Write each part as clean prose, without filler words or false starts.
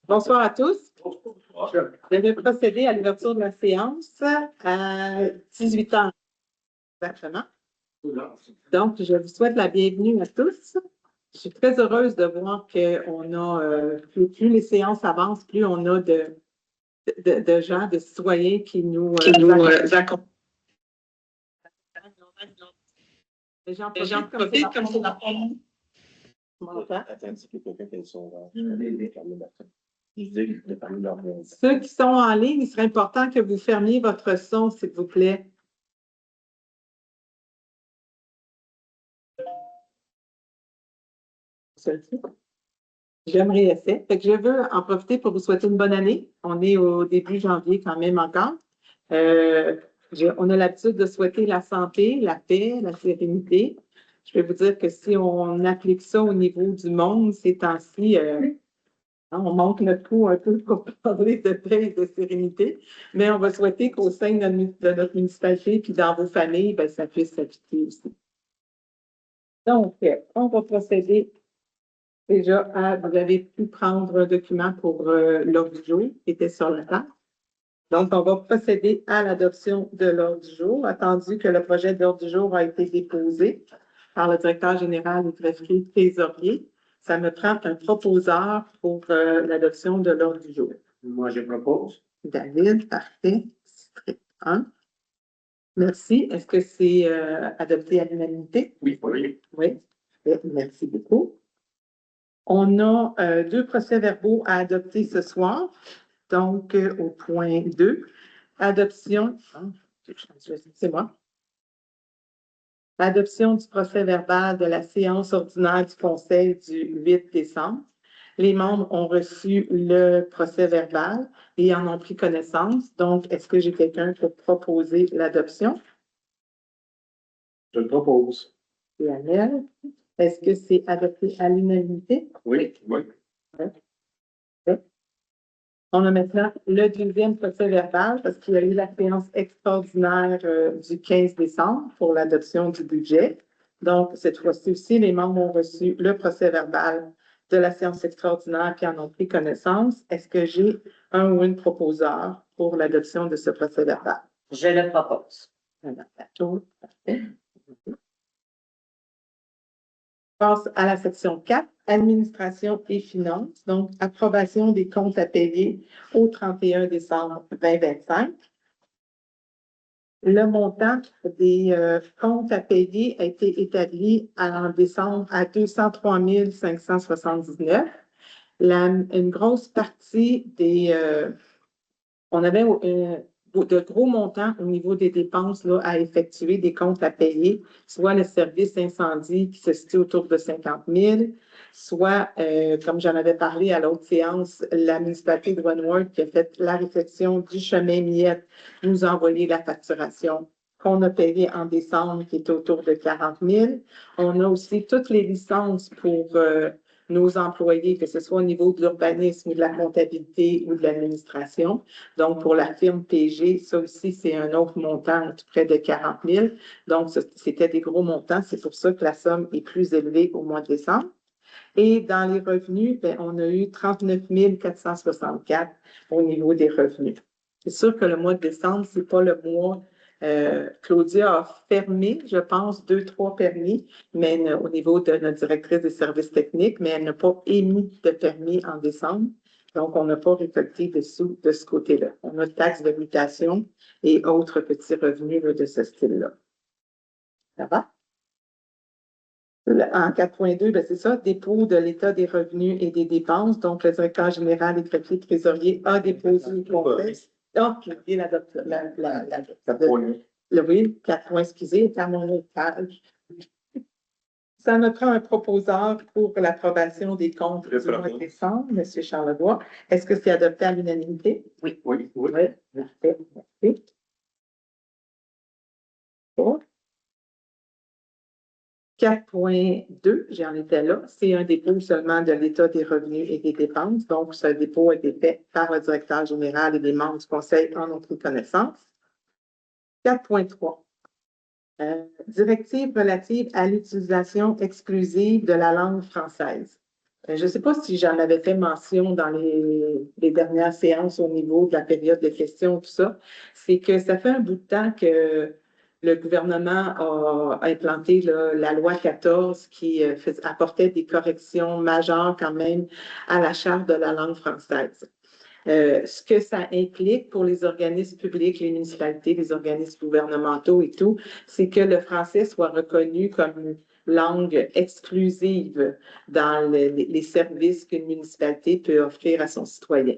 Bonsoir à tous. Je vais procéder à l'ouverture de la séance à 18 h exactement. Donc, je vous souhaite la bienvenue à tous. Je suis très heureuse de voir qu'on a, plus les séances avancent, plus on a de gens, de citoyens qui nous accompagnent. J'en profite comme c'est la famille. Ceux qui sont en ligne, il serait important que vous fermiez votre son, s'il vous plaît. J'aimerais essayer. Je veux en profiter pour vous souhaiter une bonne année. On est au début janvier quand même encore. On a l'habitude de souhaiter la santé, la paix, la sérénité. Je vais vous dire que si on applique ça au niveau du monde, ces temps-ci, on monte notre coup un peu pour parler de paix et de sérénité, mais on va souhaiter qu'au sein de notre municipalité et dans vos familles, bien, ça puisse s'appliquer aussi. Donc, on va procéder déjà à, vous avez pu prendre un document pour l'ordre du jour qui était sur la table. Donc, on va procéder à l'adoption de l'ordre du jour, attendu que le projet d'ordre du jour a été déposé par le directeur général et trésorier. Ça me prend un proposeur pour l'adoption de l'ordre du jour. Moi, je propose. David, parfait. District 1. Merci. Est-ce que c'est adopté à l'unanimité? Oui, oui. Oui. Merci beaucoup. On a 2 procès-verbaux à adopter ce soir. Donc, au point 2, adoption, c'est moi. Adoption du procès-verbal de la séance ordinaire du Conseil du 8 décembre. Les membres ont reçu le procès-verbal et en ont pris connaissance. Donc, est-ce que j'ai quelqu'un pour proposer l'adoption? Je le propose. Lionel. Est-ce que c'est adopté à l'unanimité? Oui, oui. Oui. On a maintenant le deuxième procès-verbal parce qu'il y a eu la séance extraordinaire du 15 décembre pour l'adoption du budget. Donc, cette fois-ci aussi, les membres ont reçu le procès-verbal de la séance extraordinaire qui en ont pris connaissance. Est-ce que j'ai un ou une proposeur pour l'adoption de ce procès-verbal? Je le propose. Parfait. Passe à la section 4, administration et finances. Donc, approbation des comptes à payer au 31 décembre 2025. Le montant des comptes à payer a été établi en décembre à 203 579. Une grosse partie on avait de gros montants au niveau des dépenses là, à effectuer, des comptes à payer, soit le service incendie qui se situe autour de 50 000, soit, comme j'en avais parlé à l'autre séance, la municipalité de Wentworth qui a fait la réflexion du chemin Miette nous a envoyé la facturation qu'on a payée en décembre qui est autour de 40 000. On a aussi toutes les licences pour nos employés, que ce soit au niveau de l'urbanisme ou de la comptabilité ou de l'administration. Donc, pour la firme PG, ça aussi, c'est un autre montant, tout près de 40 000. Donc, c'était des gros montants. C'est pour ça que la somme est plus élevée au mois de décembre. Et dans les revenus, bien, on a eu 39 464 au niveau des revenus. C'est sûr que le mois de décembre, c'est pas le mois. Claudia a fermé, je pense, 2-3 permis, mais au niveau de notre directrice des services techniques, mais elle n'a pas émis de permis en décembre. Donc, on n'a pas récolté de sous de ce côté-là. On a taxes de mutation et autres petits revenus là, de ce style-là. Ça va? En 4.2, ben c'est ça, dépôt de l'état des revenus et des dépenses. Donc, le directeur général et greffier trésorier a déposé le conseil. Donc, il adopte oui, 4 points, excusez, est à mon autre page. Ça me prend un proposeur pour l'approbation des comptes du mois de décembre, M. Charlebois. Est-ce que c'est adopté à l'unanimité? Oui. Oui, oui. Oui, parfait, merci. Bon. 4.2, j'en étais là, c'est un dépôt seulement de l'état des revenus et des dépenses. Donc, ce dépôt a été fait par le directeur général et les membres du conseil en ont pris connaissance. 4.3, Directive relative à l'utilisation exclusive de la langue française. Je ne sais pas si j'en avais fait mention dans les dernières séances au niveau de la période de questions, tout ça. C'est que ça fait un bout de temps que le gouvernement a implanté là, la loi 14 qui apportait des corrections majeures quand même à la charte de la langue française. Ce que ça implique pour les organismes publics, les municipalités, les organismes gouvernementaux et tout, c'est que le français soit reconnu comme langue exclusive dans les services qu'une municipalité peut offrir à son citoyen.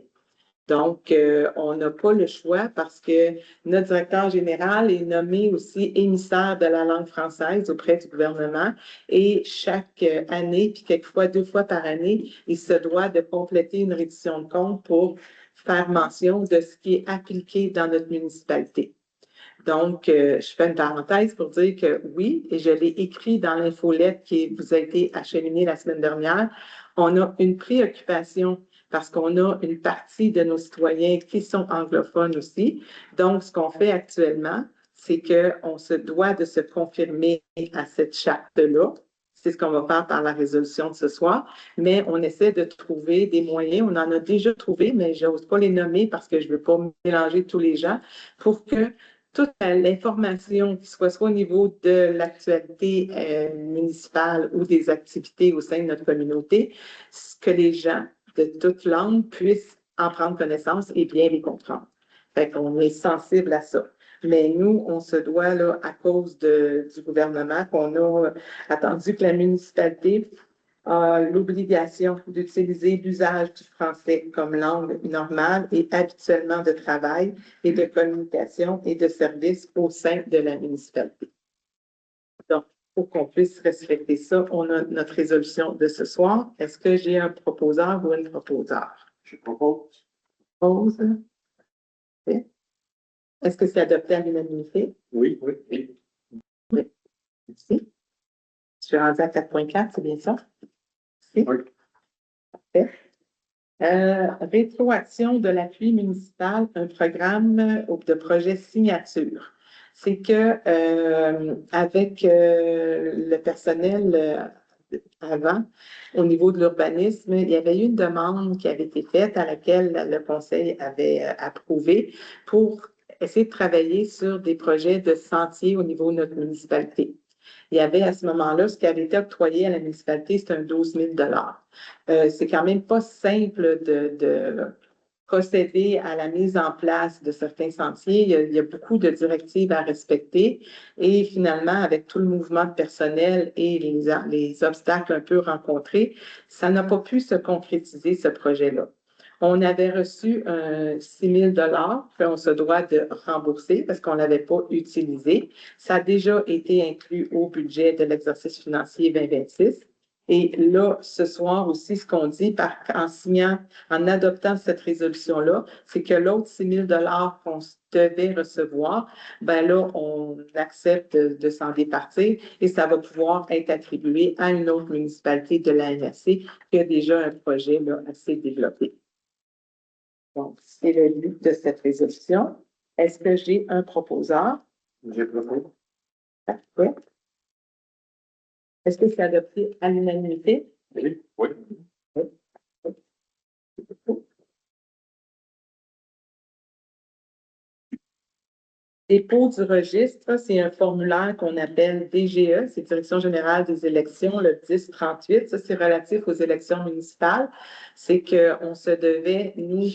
Donc, on n'a pas le choix parce que notre directeur général est nommé aussi émissaire de la langue française auprès du gouvernement et chaque année, puis quelquefois 2 fois par année, il se doit de compléter une reddition de compte pour faire mention de ce qui est appliqué dans notre municipalité. Donc, je fais une parenthèse pour dire que oui, et je l'ai écrit dans l'infolette qui vous a été acheminée la semaine dernière, on a une préoccupation parce qu'on a une partie de nos citoyens qui sont anglophones aussi. Donc, ce qu'on fait actuellement, c'est qu'on se doit de se confirmer à cette charte-là. C'est ce qu'on va faire par la résolution de ce soir, mais on essaie de trouver des moyens. On en a déjà trouvé, mais je n'ose pas les nommer parce que je ne veux pas mélanger tous les gens pour que toute l'information, qui soit au niveau de l'actualité municipale ou des activités au sein de notre communauté, que les gens de toute langue puissent en prendre connaissance et bien les comprendre. Fait qu'on est sensible à ça. Mais nous, on se doit, là, à cause du gouvernement, qu'on a attendu que la municipalité a l'obligation d'utiliser l'usage du français comme langue normale et habituellement de travail et de communication et de service au sein de la municipalité. Donc, pour qu'on puisse respecter ça, on a notre résolution de ce soir. Est-ce que j'ai un proposeur ou une proposeur? Je propose. Propose. Est-ce que c'est adopté à l'unanimité? Oui, oui, oui. Oui. Merci. Je suis rendue à 4.4, c'est bien ça? Merci. Oui. Parfait. Rétroaction de l'appui municipal, un programme de projet signature. C'est que avec le personnel avant, au niveau de l'urbanisme, il y avait eu une demande qui avait été faite à laquelle le conseil avait approuvé pour essayer de travailler sur des projets de sentiers au niveau de notre municipalité. Il y avait à ce moment-là, ce qui avait été octroyé à la municipalité, c'est un 12 000 c'est quand même pas simple de procéder à la mise en place de certains sentiers. Il y a beaucoup de directives à respecter et finalement, avec tout le mouvement de personnel et les obstacles un peu rencontrés, ça n'a pas pu se concrétiser, ce projet-là. On avait reçu 6 000 qu'on se doit de rembourser parce qu'on ne l'avait pas utilisé. Ça a déjà été inclus au budget de l'exercice financier 2026. Et là, ce soir aussi, ce qu'on dit en signant, en adoptant cette résolution-là, c'est que l'autre 6 000 qu'on devait recevoir, ben là, on accepte de s'en départir et ça va pouvoir être attribué à une autre municipalité de la MRC qui a déjà un projet là, assez développé. Donc, c'est le but de cette résolution. Est-ce que j'ai un proposeur? Je propose. Parfait. Est-ce que c'est adopté à l'unanimité? Oui, oui. Dépôt du registre, c'est un formulaire qu'on appelle DGE, c'est Direction générale des élections, le 1038. Ça, c'est relatif aux élections municipales. C'est qu'on se devait, nous,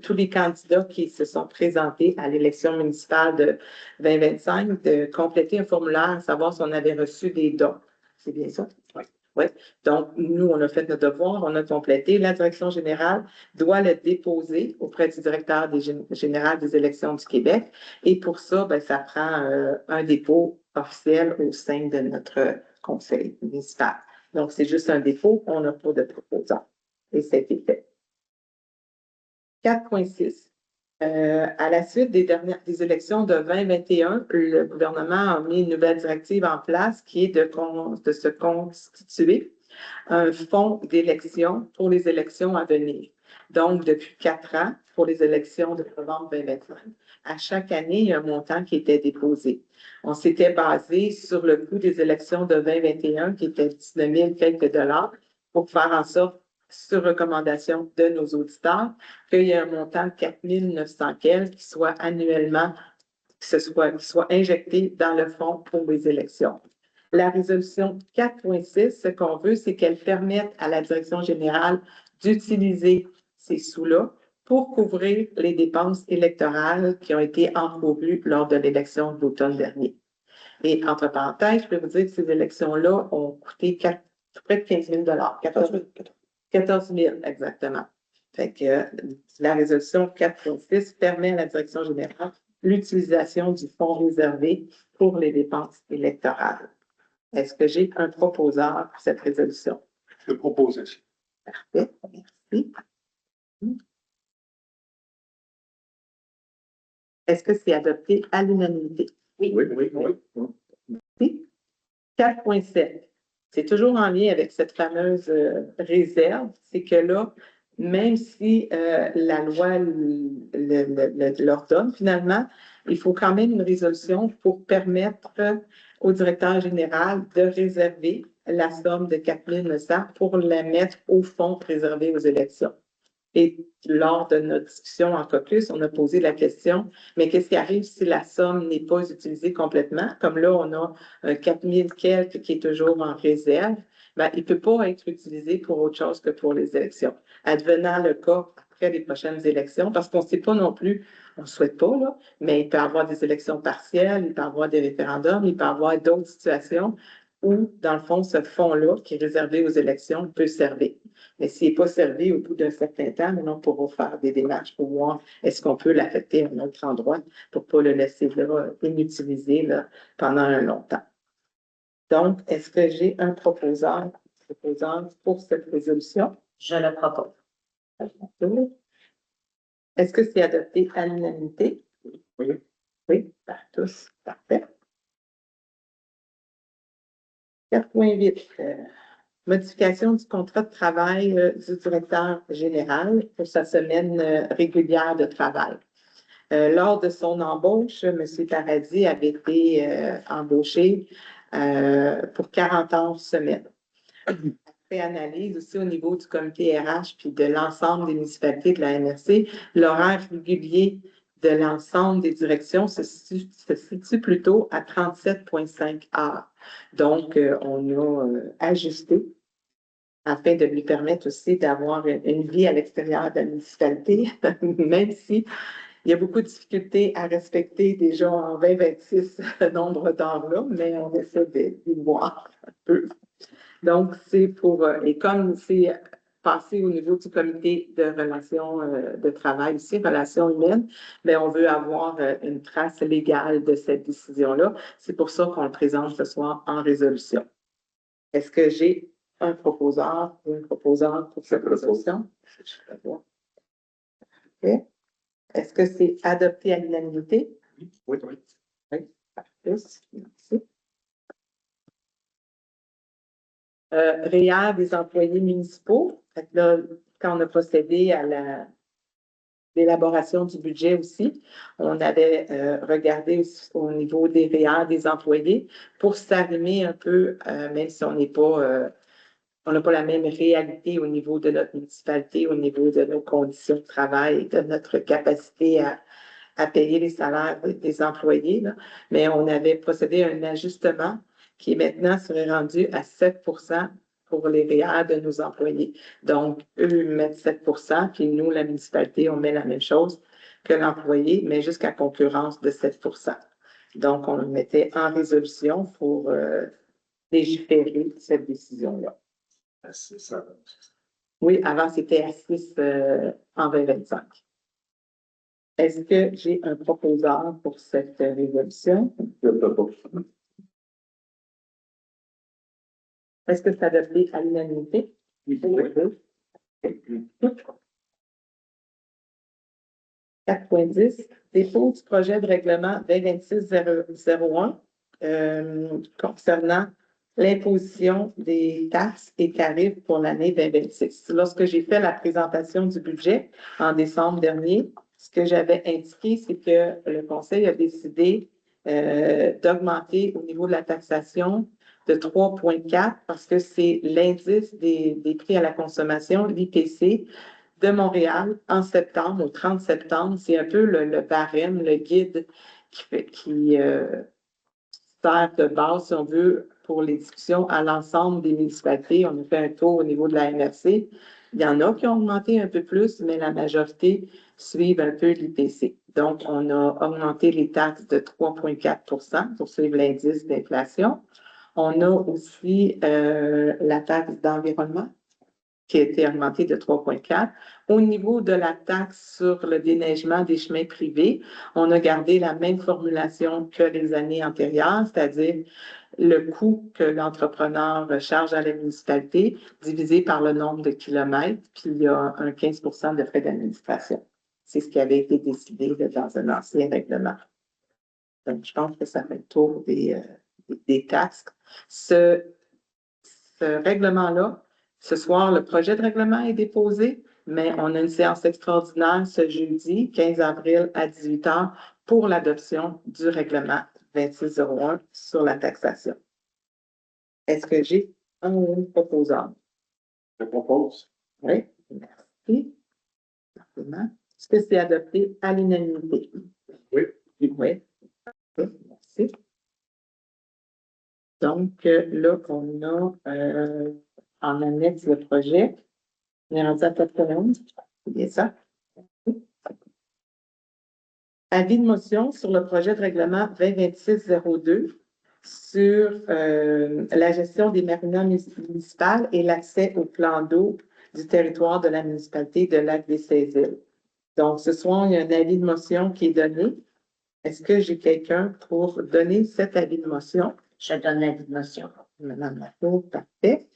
tous les candidats qui se sont présentés à l'élection municipale de 2025, de compléter un formulaire, savoir si on avait reçu des dons. C'est bien ça? Oui. Oui. Donc, nous, on a fait notre devoir, on a complété. La direction générale doit le déposer auprès du directeur général des élections du Québec. Et pour ça, ben, ça prend un dépôt officiel au sein de notre conseil municipal. Donc, c'est juste un dépôt, on n'a pas de proposant. Et ça a été fait. 4.6. À la suite des élections de 2021, le gouvernement a mis une nouvelle directive en place qui est de se constituer un fonds d'élection pour les élections à venir. Donc, depuis 4 ans, pour les élections de novembre 2025. à chaque année, il y a un montant qui était déposé. On s'était basé sur le coût des élections de 2021, qui était 19 000 quelques dollars, pour faire en sorte, sur recommandation de nos auditeurs, qu'il y ait un montant de 4 900 quelques qui soit annuellement, qui soit injecté dans le fonds pour les élections. La résolution 4.6, ce qu'on veut, c'est qu'elle permette à la direction générale d'utiliser ces sous-là pour couvrir les dépenses électorales qui ont été encourues lors de l'élection de l'automne dernier. Et entre parenthèses, je peux vous dire que ces élections-là ont coûté près de 15 000 14 000, exactement. Fait que la résolution 4.6 permet à la direction générale l'utilisation du fonds réservé pour les dépenses électorales. Est-ce que j'ai un proposeur pour cette résolution? Je propose aussi. Parfait, merci. Est-ce que c'est adopté à l'unanimité? Oui, oui, oui. Oui. 4.7. C'est toujours en lien avec cette fameuse réserve. C'est que là, même si la loi l'ordonne finalement, il faut quand même une résolution pour permettre au directeur général de réserver la somme de 4 900 pour la mettre au fonds réservé aux élections. Et lors de notre discussion en caucus, on a posé la question, mais qu'est-ce qui arrive si la somme n'est pas utilisée complètement? Comme là, on a 4 000 quelques qui est toujours en réserve, ben, il ne peut pas être utilisé pour autre chose que pour les élections. Advenant le cas après les prochaines élections, parce qu'on ne sait pas non plus, on ne souhaite pas, là, mais il peut y avoir des élections partielles, il peut y avoir des référendums, il peut y avoir d'autres situations où, dans le fond, ce fonds-là, qui est réservé aux élections, peut servir. Mais s'il n'est pas servi au bout d'un certain temps, on pourra faire des démarches pour voir est-ce qu'on peut l'affecter à un autre endroit pour ne pas le laisser là, inutilisé là, pendant un long temps. Donc, est-ce que j'ai un proposeur pour cette résolution? Je le propose. Est-ce que c'est adopté à l'unanimité? Oui. Oui, par tous. Parfait. 4.8. Modification du contrat de travail du directeur général pour sa semaine régulière de travail. Lors de son embauche, M. Paradis avait été embauché pour 40 heures semaine. Après analyse aussi au niveau du comité RH puis de l'ensemble des municipalités de la MRC, l'horaire régulier de l'ensemble des directions se situe plutôt à 37,5 heures. Donc, on a ajusté afin de lui permettre aussi d'avoir une vie à l'extérieur de la municipalité, même si il y a beaucoup de difficultés à respecter déjà en 2026 ce nombre d'heures-là, mais on essaie d'y voir un peu. Donc, c'est pour, et comme c'est passé au niveau du comité de relations de travail aussi, relations humaines, bien, on veut avoir une trace légale de cette décision-là. C'est pour ça qu'on le présente ce soir en résolution. Est-ce que j'ai un proposeur ou une proposeur pour cette résolution? Okay. Est-ce que c'est adopté à l'unanimité? Oui, oui. Oui, parfait. Merci. REER des employés municipaux. Là, quand on a procédé à l'élaboration du budget aussi, on avait regardé au niveau des REER des employés pour s'arrimer un peu, même si on n'est pas on n'a pas la même réalité au niveau de notre municipalité, au niveau de nos conditions de travail, de notre capacité à payer les salaires des employés. Là. Mais on avait procédé à un ajustement qui maintenant serait rendu à 7 pour les REER de nos employés. Donc, eux mettent 7 puis nous, la municipalité, on met la même chose que l'employé, mais jusqu'à concurrence de 7 Donc, on le mettait en résolution pour légiférer cette décision-là. C'est ça. Oui, avant, c'était à 6 en 2025. Est-ce que j'ai un proposeur pour cette résolution? Je propose. Est-ce que c'est adopté à l'unanimité? Oui. 4.10, dépôt du projet de règlement 2026-001 concernant l'imposition des taxes et tarifs pour l'année 2026. Lorsque j'ai fait la présentation du budget en décembre dernier, Ce que j'avais indiqué, c'est que le Conseil a décidé d'augmenter au niveau de la taxation de 3,4 parce que c'est l'indice des prix à la consommation, l'IPC, de Montréal en septembre, au 30 septembre. C'est un peu le barème, le guide qui sert de base, si on veut, pour les discussions à l'ensemble des municipalités. On a fait un tour au niveau de la MRC. Il y en a qui ont augmenté un peu plus, mais la majorité suivent un peu l'IPC. Donc, on a augmenté les taxes de 3,4 pour suivre l'indice d'inflation. On a aussi la taxe d'environnement qui a été augmentée de 3,4. Au niveau de la taxe sur le déneigement des chemins privés, on a gardé la même formulation que les années antérieures, c'est-à-dire le coût que l'entrepreneur charge à la municipalité divisé par le nombre de kilomètres, puis il y a un 15 de frais d'administration. C'est ce qui avait été décidé dans un ancien règlement. Donc, je pense que ça fait le tour des taxes. Ce règlement-là, ce soir, le projet de règlement est déposé, mais on a une séance extraordinaire ce jeudi, 15 avril à 18 h pour l'adoption du règlement 2601 sur la taxation. Est-ce que j'ai un proposant? Je propose. Oui, merci. Parfaitement. Est-ce que c'est adopté à l'unanimité? Oui. Oui. Merci. Donc, là, on a en annexe le projet. On est rendu à 91. C'est bien ça? Avis de motion sur le projet de règlement 2026-02 sur la gestion des marinas municipales et l'accès au plan d'eau du territoire de la municipalité de Lac-des-Saisiles. Donc, ce soir, il y a un avis de motion qui est donné. Est-ce que j'ai quelqu'un pour donner cet avis de motion? Je donne l'avis de motion. Madame Latour, parfait.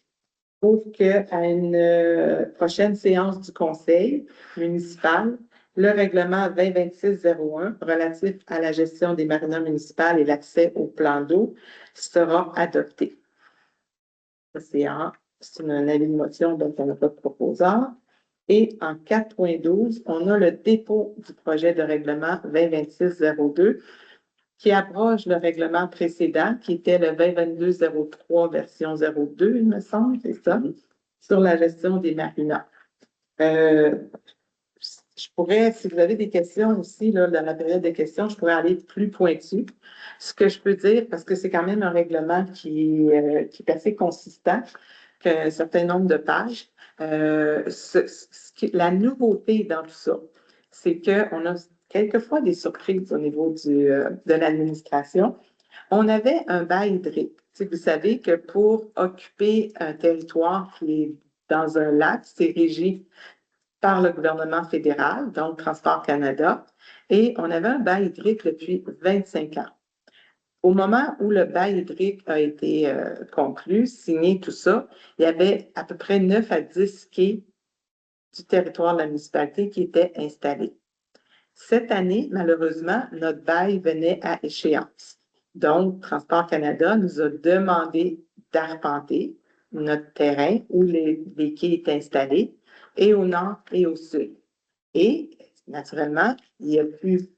Je trouve qu'à une prochaine séance du Conseil municipal, le règlement 2026-01 relatif à la gestion des marinas municipales et l'accès au plan d'eau sera adopté. C'est un avis de motion, donc on n'a pas de proposant. Et en 4.12, on a le dépôt du projet de règlement 2026-02 qui abroge le règlement précédent, qui était le 2022-03 version 02, il me semble, c'est ça, sur la gestion des marinas. Je pourrais, si vous avez des questions aussi, là, dans la période des questions, je pourrais aller plus pointu. Ce que je peux dire, parce que c'est quand même un règlement qui est assez consistant, qu'un certain nombre de pages. La nouveauté dans tout ça, c'est qu'on a quelquefois des surprises au niveau de l'administration. On avait un bail hydrique. Vous savez que pour occuper un territoire qui est dans un lac, c'est régi par le gouvernement fédéral, donc Transport Canada, et on avait un bail hydrique depuis 25 ans. Au moment où le bail hydrique a été conclu, signé, tout ça, il y avait à peu près 9 à 10 quais du territoire de la municipalité qui étaient installés. Cette année, malheureusement, notre bail venait à échéance. Donc, Transport Canada nous a demandé d'arpenter notre terrain où les quais étaient installés, et au nord et au sud. Et, naturellement, il n'y a plus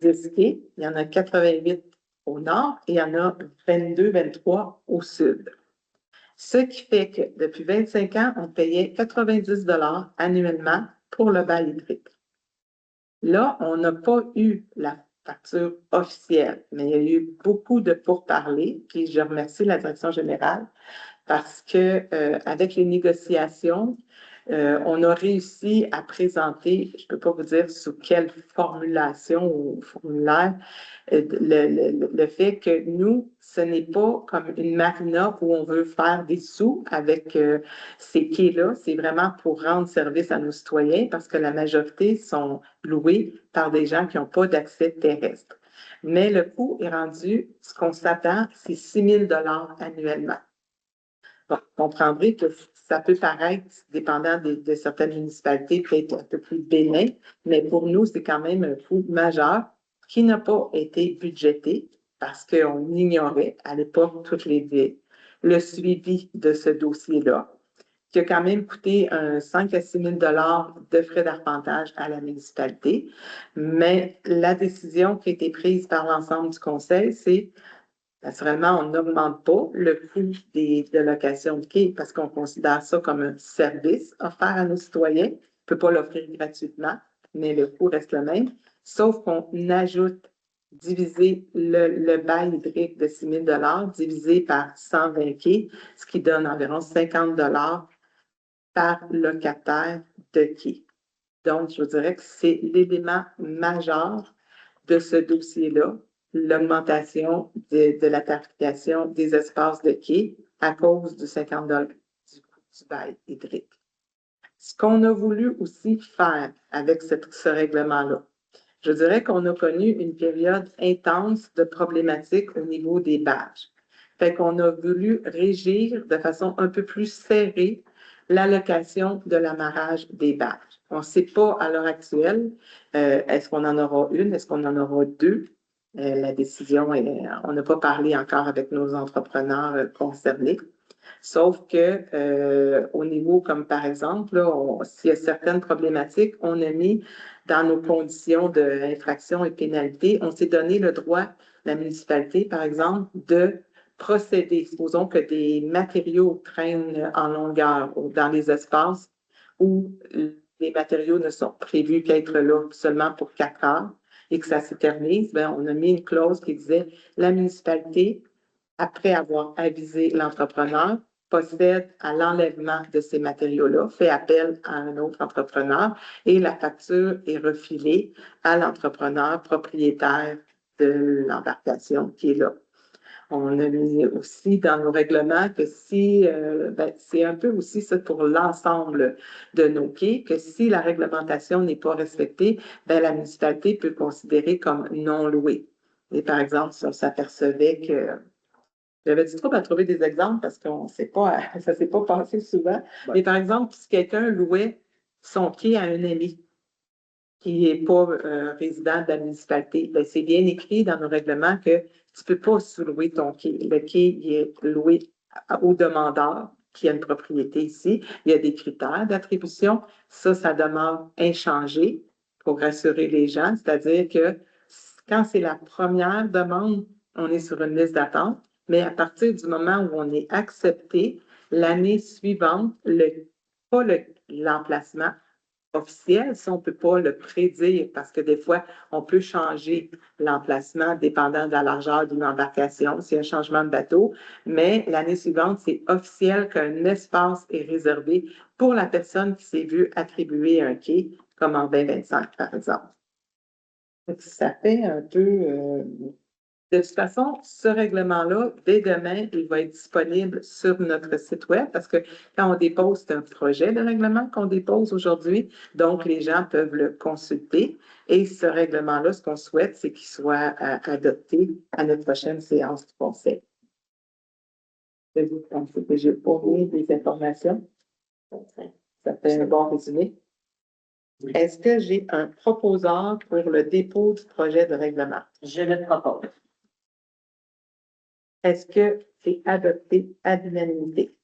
10 quais, il y en a 88 au nord et il y en a 22, 23 au sud. Ce qui fait que depuis 25 ans, on payait 90 $ annuellement pour le bail hydrique. Là, on n'a pas eu la facture officielle, mais il y a eu beaucoup de pourparlers, puis je remercie la direction générale parce que avec les négociations, on a réussi à présenter, je ne peux pas vous dire sous quelle formulation ou formulaire, le fait que nous, ce n'est pas comme une marina où on veut faire des sous avec ces quais-là. C'est vraiment pour rendre service à nos citoyens parce que la majorité sont loués par des gens qui n'ont pas d'accès terrestre. Mais le coût est rendu, ce qu'on s'attend, c'est 6 000 $ annuellement. Bon, vous comprendrez que ça peut paraître, dépendant de certaines municipalités, peut-être un peu plus bénin, mais pour nous, c'est quand même un coût majeur qui n'a pas été budgété parce qu'on ignorait à l'époque le suivi de ce dossier-là. qui a quand même coûté 5 à 6 000 de frais d'arpentage à la municipalité. Mais la décision qui a été prise par l'ensemble du conseil, c'est naturellement, on n'augmente pas le coût de location de quai parce qu'on considère ça comme un service offert à nos citoyens. On ne peut pas l'offrir gratuitement, mais le coût reste le même. Sauf qu'on ajoute, diviser le bail hydrique de 6 000 divisé par 120 quais, ce qui donne environ 50 par locataire de quai. Donc, je vous dirais que c'est l'élément majeur de ce dossier-là, l'augmentation de la tarification des espaces de quai à cause du 50 du bail hydrique. Ce qu'on a voulu aussi faire avec ce règlement-là, je dirais qu'on a connu une période intense de problématiques au niveau des badges. Fait qu'on a voulu régir de façon un peu plus serrée l'allocation de l'amarrage des badges. On ne sait pas à l'heure actuelle, est-ce qu'on en aura une, est-ce qu'on en aura deux? La décision, on n'a pas parlé encore avec nos entrepreneurs concernés. Sauf que au niveau, comme par exemple, s'il y a certaines problématiques, on a mis dans nos conditions d'infraction et pénalité, on s'est donné le droit, la municipalité, par exemple, de procéder. Supposons que des matériaux traînent en longueur dans les espaces où les matériaux ne sont prévus qu'être là seulement pour 4 heures et que ça s'éternise, bien, on a mis une clause qui disait la municipalité, après avoir avisé l'entrepreneur, procède à l'enlèvement de ces matériaux-là, fait appel à un autre entrepreneur et la facture est refilée à l'entrepreneur propriétaire de l'embarcation qui est là. On a mis aussi dans nos règlements que si, c'est un peu aussi ça pour l'ensemble de nos quais, que si la réglementation n'est pas respectée, bien, la municipalité peut considérer comme non loué. Et par exemple, si on s'apercevait que j'avais du trouble à trouver des exemples parce qu'on sait pas, ça ne s'est pas passé souvent. Mais par exemple, si quelqu'un louait son quai à un ami qui n'est pas résident de la municipalité, ben, c'est bien écrit dans nos règlements que tu ne peux pas sous-louer ton quai. Le quai il est loué au demandeur qui a une propriété ici. Il y a des critères d'attribution. Ça demeure inchangé pour rassurer les gens. C'est-à-dire que quand c'est la première demande, on est sur une liste d'attente. Mais à partir du moment où on est accepté, l'année suivante, pas l'emplacement officiel, ça, on ne peut pas le prédire parce que des fois, on peut changer l'emplacement dépendant de la largeur d'une embarcation, s'il y a un changement de bateau, mais l'année suivante, c'est officiel qu'un espace est réservé pour la personne qui s'est vue attribuer un quai, comme en 2025, par exemple. Ça fait un peu... De toute façon, ce règlement-là, dès demain, il va être disponible sur notre site web parce que quand on dépose, c'est un projet de règlement qu'on dépose aujourd'hui, donc les gens peuvent le consulter. Et ce règlement-là, ce qu'on souhaite, c'est qu'il soit adopté à notre prochaine séance du conseil. Je vous pensez que j'ai pas mis des informations. Ça fait un bon résumé. Est-ce que j'ai un proposeur pour le dépôt du projet de règlement? Je le propose. Est-ce que c'est adopté à l'unanimité?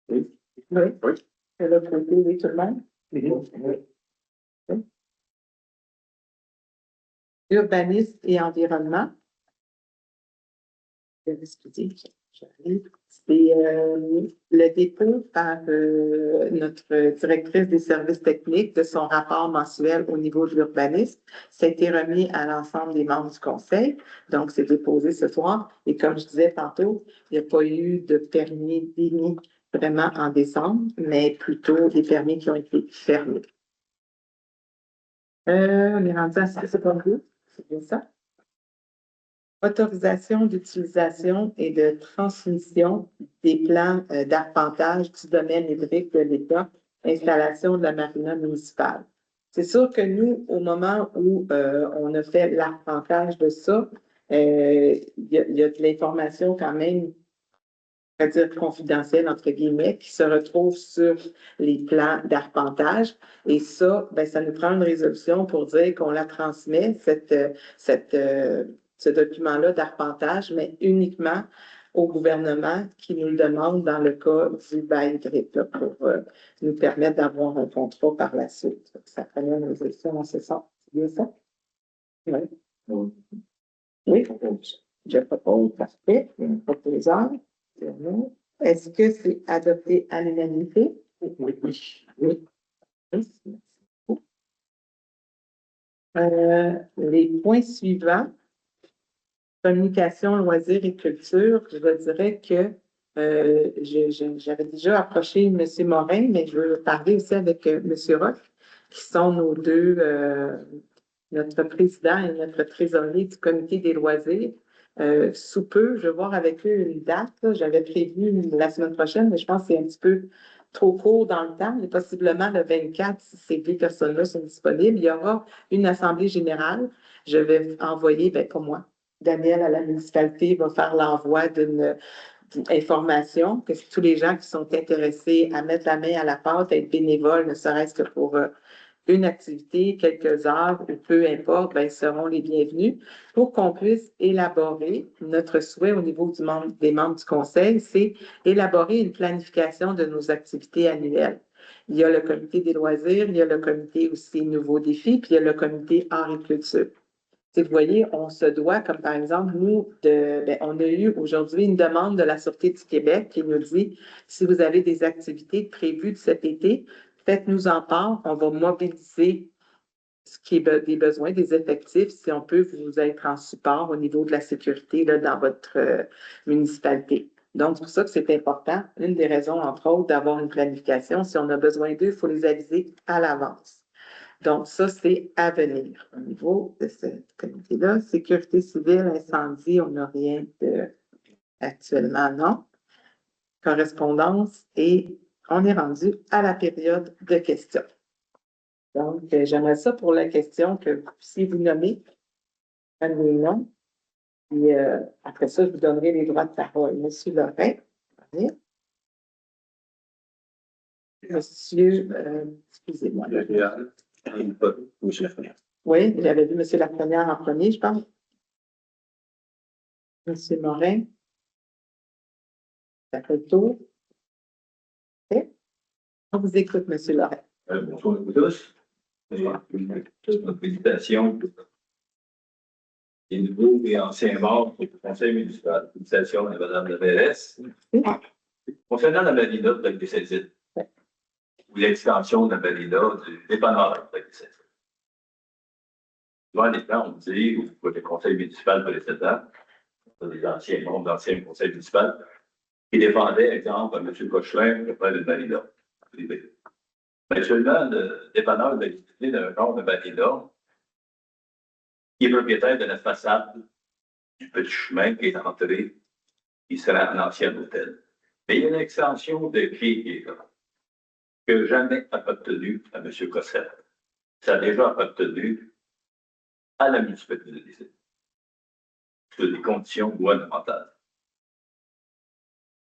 Oui. Oui. Oui. De l'autre côté, oui, tout le monde? Oui. Urbanisme et environnement. Excusez, j'arrive. C'est le dépôt par notre directrice des services techniques de son rapport mensuel au niveau de l'urbanisme. Ça a été remis à l'ensemble des membres du conseil. Donc, c'est déposé ce soir. Et comme je disais tantôt, il n'y a pas eu de permis d'émis vraiment en décembre, mais plutôt des permis qui ont été fermés. On est rendu à 6,2, c'est bien ça? Autorisation d'utilisation et de transmission des plans d'arpentage du domaine hydrique de l'État, installation de la marina municipale. C'est sûr que nous, au moment où on a fait l'arpentage de ça, il y a de l'information quand même, on va dire confidentielle, entre guillemets, qui se retrouve sur les plans d'arpentage. Et ça, ben, ça nous prend une résolution pour dire qu'on la transmet, ce document-là d'arpentage, mais uniquement au gouvernement qui nous le demande dans le cas du bail GRIP là, pour nous permettre d'avoir un contrat par la suite. Ça prenait une résolution dans ce sens. C'est bien ça? Oui. Oui, je propose, parfait. Il y a un proposeur. Est-ce que c'est adopté à l'unanimité? Oui. Oui. Les points suivants, communication, loisirs et culture, je dirais que j'avais déjà approché M. Morin, mais je veux parler aussi avec M. Roch, qui sont nos deux, notre président et notre trésorier du comité des loisirs. Sous peu, je vais voir avec eux une date. J'avais prévu la semaine prochaine, mais je pense que c'est un petit peu trop court dans le temps. Mais possiblement le 24, si ces deux personnes-là sont disponibles, il y aura une assemblée générale. Je vais envoyer, pour moi, Daniel à la municipalité va faire l'envoi d'une information que tous les gens qui sont intéressés à mettre la main à la pâte, à être bénévoles, ne serait-ce que pour une activité, quelques heures, ou peu importe, ils seront les bienvenus pour qu'on puisse élaborer notre souhait au niveau des membres du conseil, c'est élaborer une planification de nos activités annuelles. Il y a le comité des loisirs, il y a le comité aussi Nouveaux défis, puis il y a le comité art et culture. Vous voyez, on se doit, comme par exemple, nous, on a eu aujourd'hui une demande de la Sûreté du Québec qui nous dit, si vous avez des activités prévues de cet été, faites-nous en part, on va mobiliser ce qui est des besoins, des effectifs, si on peut vous être en support au niveau de la sécurité là, dans votre municipalité. Donc, c'est pour ça que c'est important. Une des raisons, entre autres, d'avoir une planification, si on a besoin d'eux, il faut les aviser à l'avance. Donc, ça, c'est à venir. Au niveau de ce comité-là, sécurité civile, incendie, on n'a rien actuellement, non. Correspondance, et on est rendu à la période de questions. Donc, j'aimerais ça pour la question que vous puissiez vous nommer, un des noms. Puis après ça, je vous donnerai les droits de parole. Monsieur Lorrain. Monsieur, excusez-moi. Oui, j'avais vu Monsieur Lafrenière en premier, je pense. Monsieur Morin. Ça fait le tour. Okay. On vous écoute, Monsieur Lorrain. Bonjour à vous tous. Une félicitations des nouveaux et anciens membres du conseil municipal. Félicitations à Mme de Vérès. Concernant la valida de la Saisine, ou l'extension de la valida du dépanneur de la Saisine. Souvent, les gens, on dit, ou pour le conseil municipal précédent, les anciens membres de l'ancien conseil municipal, qui défendaient, exemple, à M. Cochelin, le près d'une valida privée. Mais seulement, le dépanneur de l'activité d'un genre de valida, qui est propriétaire de la façade du petit chemin qui est entré, qui sera un ancien hôtel. Mais il y a une extension de quai qui est là, que jamais appartenu à M. Cossette. Ça a déjà appartenu à la municipalité de Décide, sur des conditions gouvernementales.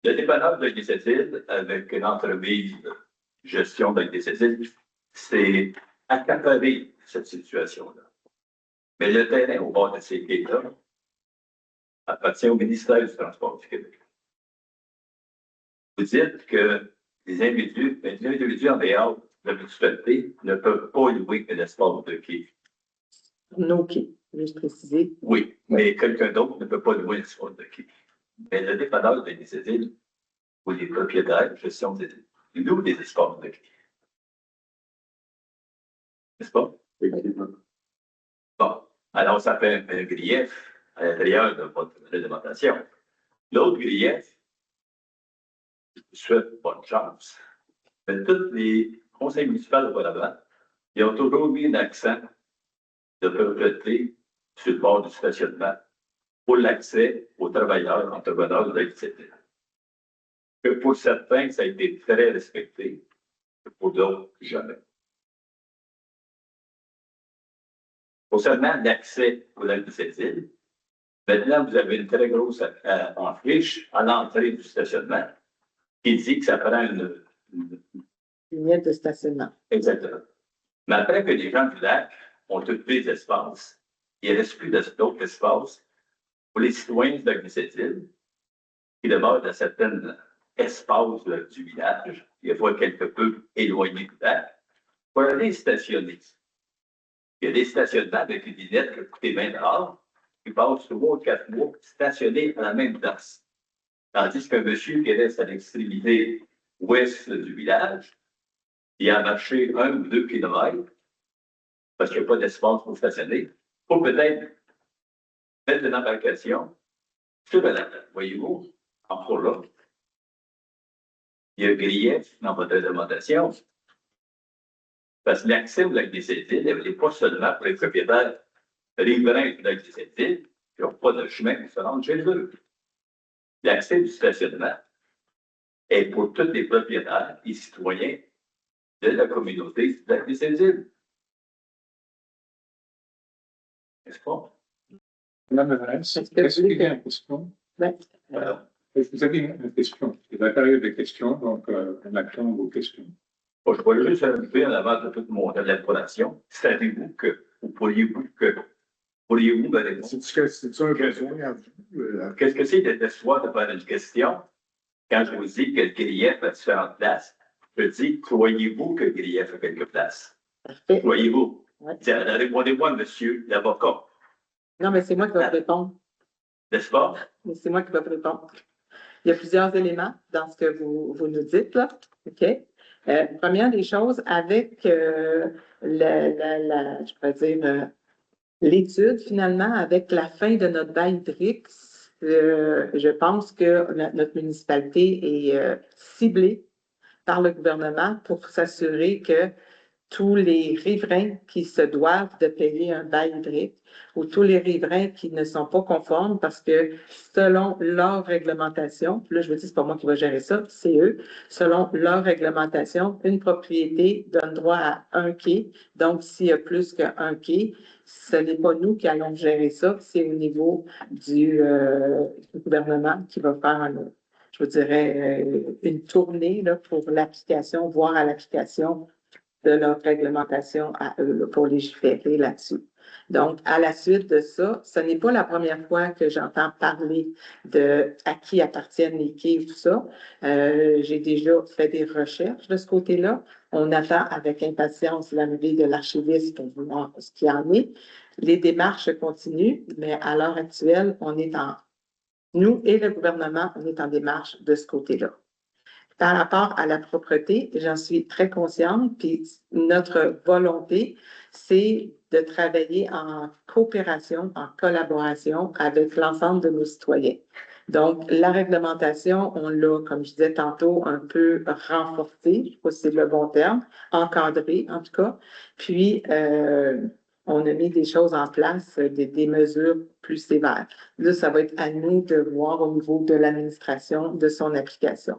Le dépanneur de Décide, avec une entreprise de gestion de Décide, c'est accaparer cette situation-là. Mais le terrain au bord de ces quais-là appartient au ministère du Transport du Québec. Vous dites que les individus en dehors de la municipalité ne peuvent pas louer un espace de quai. Non, OK, juste préciser. Oui, mais quelqu'un d'autre ne peut pas louer un espace de quai. Mais le dépanneur de Décide, ou les propriétaires de gestion des ils louent des espaces de quai. N'est-ce pas? Bon, alors ça fait un grief à l'intérieur de votre réglementation. L'autre grief, je vous souhaite bonne chance. Mais tous les conseils municipaux auparavant, ils ont toujours mis un accent de propreté sur le bord du stationnement pour l'accès aux travailleurs, entrepreneurs de l'activité. Que pour certains, ça a été très respecté, pour d'autres, jamais. Concernant l'accès aux lacs de cette île, maintenant, vous avez une très grosse enfriche à l'entrée du stationnement qui dit que ça prend une Vignette de stationnement. Exactement. Mais après que les gens du lac ont occupé les espaces, il ne reste plus d'autres espaces pour les citoyens de cette île qui demeurent dans certains espaces du village, des fois quelque peu éloignés du lac, pour aller stationner. Il y a des stationnements avec une dinette qui coûtent 20 $, qui passent 3 ou 4 mois stationnés à la même place. Tandis qu'un monsieur qui reste à l'extrémité ouest du village, il a marché 1 ou 2 kilomètres, parce qu'il n'y a pas d'espace pour stationner, pour peut-être mettre une embarcation sur la lac. Voyez-vous, encore là, il y a un grief dans votre alimentation. Parce que l'accès au lac des Sept-Îles n'est pas seulement pour les propriétaires riverains du lac des Sept-Îles qui n'ont pas de chemin pour se rendre chez eux. L'accès du stationnement est pour tous les propriétaires et citoyens de la communauté du lac des Sept-Îles. N'est-ce pas? Madame Lavresse, est-ce qu'il y a une question? Ben, Vous avez une question. C'est la période de questions, donc on attend vos questions. Bon, je voulais juste ajouter en avant de toute mon élaboration. Savez-vous que, ou pourriez-vous me répondre? C'est un besoin à vous. Qu'est-ce que c'est de décevoir de faire une question? Quand je vous dis que le grief a différentes places, je dis, croyez-vous que le grief a quelques places? parfait. Croyez-vous? Ouais. Répondez-moi, monsieur l'avocat. Non, mais c'est moi qui vais vous répondre. N'est-ce pas? Mais c'est moi qui vais vous répondre. Il y a plusieurs éléments dans ce que vous nous dites, là. OK? Première des choses, avec je pourrais dire, l'étude, finalement, avec la fin de notre bail hydrique, je pense que notre municipalité est ciblée par le gouvernement pour s'assurer que tous les riverains qui se doivent de payer un bail hydrique ou tous les riverains qui ne sont pas conformes parce que selon leur réglementation, là je vous dis, c'est pas moi qui va gérer ça, c'est eux, selon leur réglementation, une propriété donne droit à un quai. Donc, s'il y a plus qu'un quai, ce n'est pas nous qui allons gérer ça, c'est au niveau du gouvernement qui va faire je vous dirais, une tournée là, pour l'application, voire à l'application de leur réglementation à eux là, pour légiférer là-dessus. Donc, à la suite de ça, ce n'est pas la première fois que j'entends parler de à qui appartiennent les quais et tout ça. J'ai déjà fait des recherches de ce côté-là. On attend avec impatience l'arrivée de l'archiviste pour voir ce qu'il y en est. Les démarches continuent, mais à l'heure actuelle, nous et le gouvernement, on est en démarche de ce côté-là. Par rapport à la propreté, j'en suis très consciente, puis notre volonté, c'est de travailler en coopération, en collaboration avec l'ensemble de nos citoyens. Donc, la réglementation, on l'a, comme je disais tantôt, un peu renforcée, je ne sais pas si c'est le bon terme, encadrée en tout cas. Puis, on a mis des choses en place, des mesures plus sévères. Là, ça va être à nous de voir au niveau de l'administration de son application.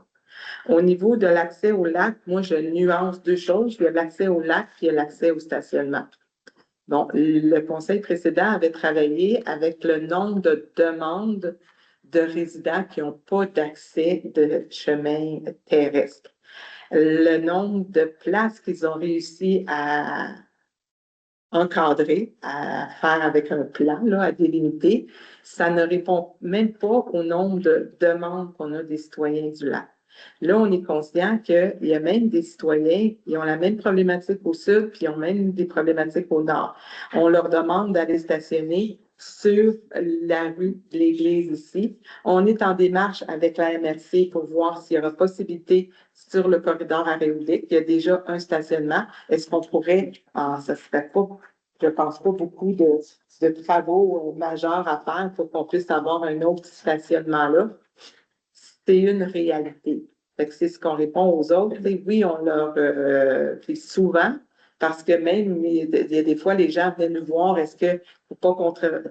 Au niveau de l'accès au lac, moi, je nuance deux choses. Il y a l'accès au lac et il y a l'accès au stationnement. Bon, le conseil précédent avait travaillé avec le nombre de demandes de résidents qui n'ont pas d'accès de chemin terrestre. Le nombre de places qu'ils ont réussi à encadrer, à faire avec un plan, là, à délimiter, ça ne répond même pas au nombre de demandes qu'on a des citoyens du lac. Là, on est conscient qu'il y a même des citoyens qui ont la même problématique au sud, puis ils ont même des problématiques au nord. On leur demande d'aller stationner sur la rue de l'église ici. On est en démarche avec la MRC pour voir s'il y aura possibilité sur le corridor aréolique. Il y a déjà un stationnement. Est-ce qu'on pourrait, ça serait pas, je pense pas beaucoup de travaux majeurs à faire pour qu'on puisse avoir un autre stationnement là. C'est une réalité. C'est ce qu'on répond aux autres. Et oui, on leur fait souvent, parce que même, il y a des fois, les gens viennent nous voir, est-ce qu'il ne faut pas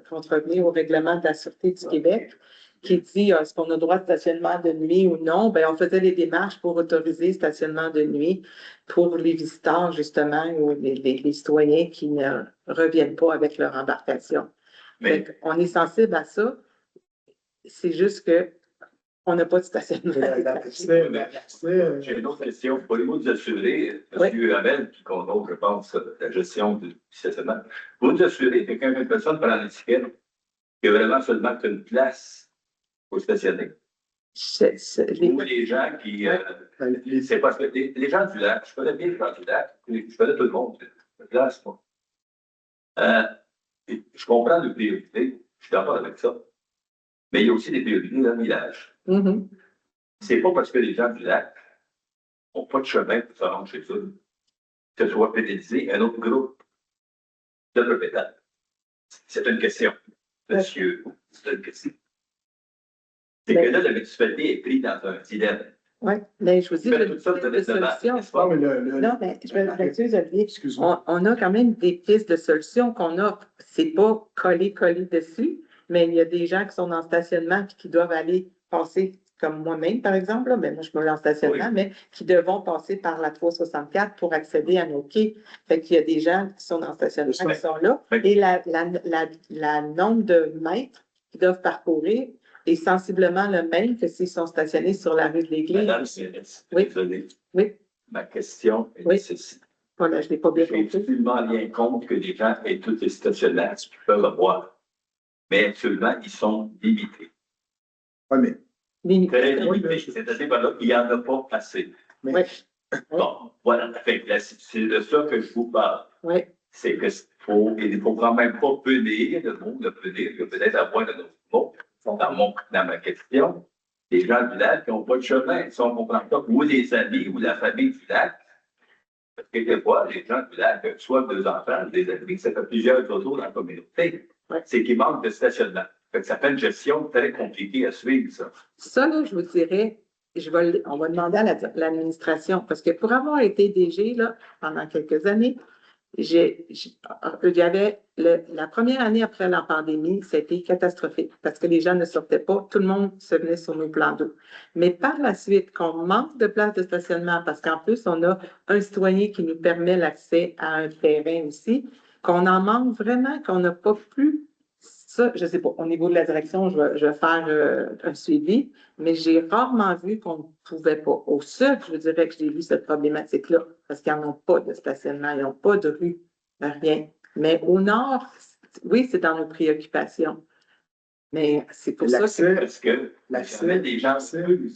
contrevenir au règlement de la Sûreté du Québec qui dit est-ce qu'on a droit de stationnement de nuit ou non? Bien, on faisait les démarches pour autoriser le stationnement de nuit pour les visiteurs, justement, ou les citoyens qui ne reviennent pas avec leur embarcation. Mais on est sensible à ça. C'est juste que on n'a pas de stationnement. J'ai une autre question. Pouvez-vous nous assurer, M. Hamel, qui contrôle, je pense, la gestion du stationnement, vous nous assurer que quand une personne prend l'étiquette, qu'il y a vraiment seulement une place pour stationner? Ou les gens qui, c'est parce que les gens du lac, je connais bien les gens du lac, je connais tout le monde, là, c'est pas. Je comprends les priorités, je suis d'accord avec ça. Mais il y a aussi des priorités dans le village. Mhm. C'est pas parce que les gens du lac n'ont pas de chemin pour se rendre chez eux, que ce soit pénalisé un autre groupe de propriétaires. C'est une question, monsieur, c'est une question. C'est que là, la municipalité est prise dans un dilemme. Oui, mais je vous dis, Tout ça des solutions. Non, mais Non, mais je m'excuse, Olivier. Excuse-moi. On a quand même des pistes de solutions qu'on a. C'est pas collé dessus, mais il y a des gens qui sont en stationnement et qui doivent aller passer, comme moi-même, par exemple, là, ben, moi, je me mets en stationnement, mais qui devront passer par la 364 pour accéder à nos quais. Fait qu'il y a des gens qui sont en stationnement qui sont là. Et la nombre de mètres qu'ils doivent parcourir est sensiblement le même que s'ils sont stationnés sur la rue de l'Église. Madame Céleste, désolé. Oui. Ma question est Oui. celle-ci. Voilà, je n'ai pas bien Je n'ai compris. absolument rien contre que les gens aient tous les stationnaires qu'ils peuvent avoir. Mais actuellement, ils sont limités. Oui, mais Très limités. C'est-à-dire qu'il n'y en a pas assez. Oui. Bon, voilà. C'est de ça que je vous parle. Oui. C'est qu'il ne faut quand même pas punir le mot, peut-être avoir un autre mot. Dans ma question, les gens du lac qui n'ont pas de chemin, si on comprend pas, ou les amis ou la famille du lac, parce que quelquefois, les gens du lac, soit deux enfants, des amis, ça fait plusieurs autos dans la communauté. Ouais. C'est qu'il manque de stationnement. Ça fait une gestion très compliquée à suivre, ça. Ça, là, je vous dirais, on va demander à l'administration, parce que pour avoir été DG là, pendant quelques années, il y avait la première année après la pandémie, c'était catastrophique parce que les gens ne sortaient pas, tout le monde se venait sur nos plans d'eau. Mais par la suite, qu'on manque de places de stationnement, parce qu'en plus, on a un citoyen qui nous permet l'accès à un terrain aussi, qu'on en manque vraiment, qu'on n'a pas plus. Ça, je ne sais pas, au niveau de la direction, je vais faire un suivi, mais j'ai rarement vu qu'on ne pouvait pas. Au sud, je vous dirais que j'ai vu cette problématique-là, parce qu'ils n'en ont pas de stationnement, ils n'ont pas de rue, rien. Mais au nord, oui, c'est dans nos préoccupations. Mais c'est pour ça que... Parce que j'avais des gens...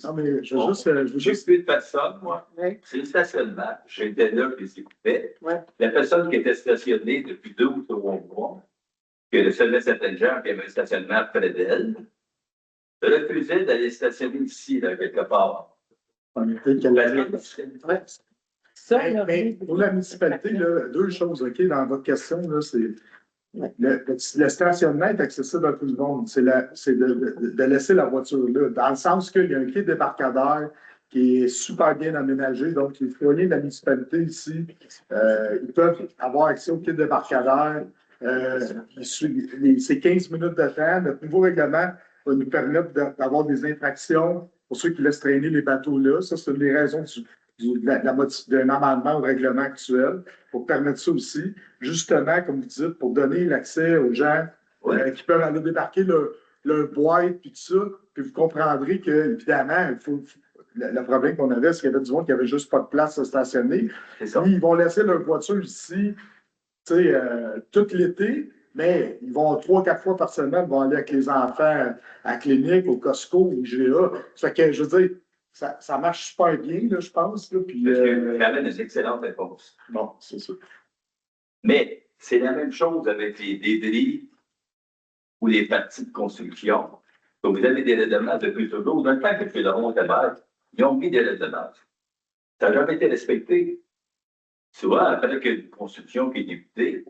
Non, mais je veux J'ai juste. plus de personnes, moi. Oui. C'est le stationnement. J'étais là, je les écoutais. Ouais. La personne qui était stationnée depuis 2 ou 3 mois, qui recevait certaines gens qui avaient un stationnement près d'elle, refusait d'aller stationner ici, là, quelque part. Ouais. Ça, Mais pour la municipalité, là, deux choses, OK, dans votre question, là, c'est le stationnement est accessible à tout le monde. C'est de laisser la voiture là, dans le sens qu'il y a un quai débarcadère qui est super bien aménagé. Donc, les foyers de la municipalité ici, ils peuvent avoir accès au quai débarcadère. C'est 15 minutes de temps. Notre nouveau règlement va nous permettre d'avoir des infractions pour ceux qui laissent traîner les bateaux là. Ça, c'est une des raisons d'un amendement au règlement actuel pour permettre ça aussi. Justement, comme vous dites, pour donner l'accès aux gens qui peuvent aller débarquer leur boîte et tout ça. Puis vous comprendrez que, évidemment, le problème qu'on avait, c'est qu'il y avait du monde qui n'avait juste pas de place à stationner. Ils vont laisser leur voiture ici, tout l'été, mais ils vont 3-4 fois par semaine, ils vont aller avec les enfants à la clinique, au Costco, au IGA. Ça fait que, je veux dire, ça marche super bien, là, je pense. Là, puis, J'avais des excellentes réponses. Bon, c'est ça. Mais c'est la même chose avec les débris ou les parties de construction. Donc, vous avez des règlements depuis toujours. Dans le temps que le rond était bête, ils ont mis des règlements. Ça n'a jamais été respecté. Souvent, après qu'une construction qui est débutée,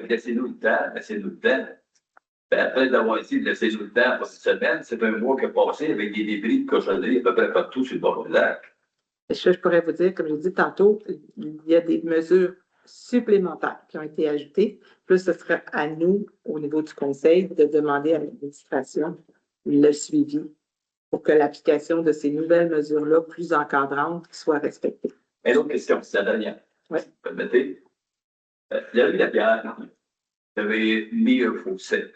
laissez-nous le temps. Ben, après d'avoir dit laissez-nous le temps pour cette semaine, c'est un mois qui est passé avec des débris de cochonnerie à peu près partout sur le bord du lac. Je pourrais vous dire, comme je l'ai dit tantôt, il y a des mesures supplémentaires qui ont été ajoutées. Plus, ce serait à nous, au niveau du conseil, de demander à l'administration le suivi pour que l'application de ces nouvelles mesures-là, plus encadrantes, soit respectée. Une autre question, c'est la dernière. Oui. Si vous permettez. La rue de la Pierre, vous avez mis un fossé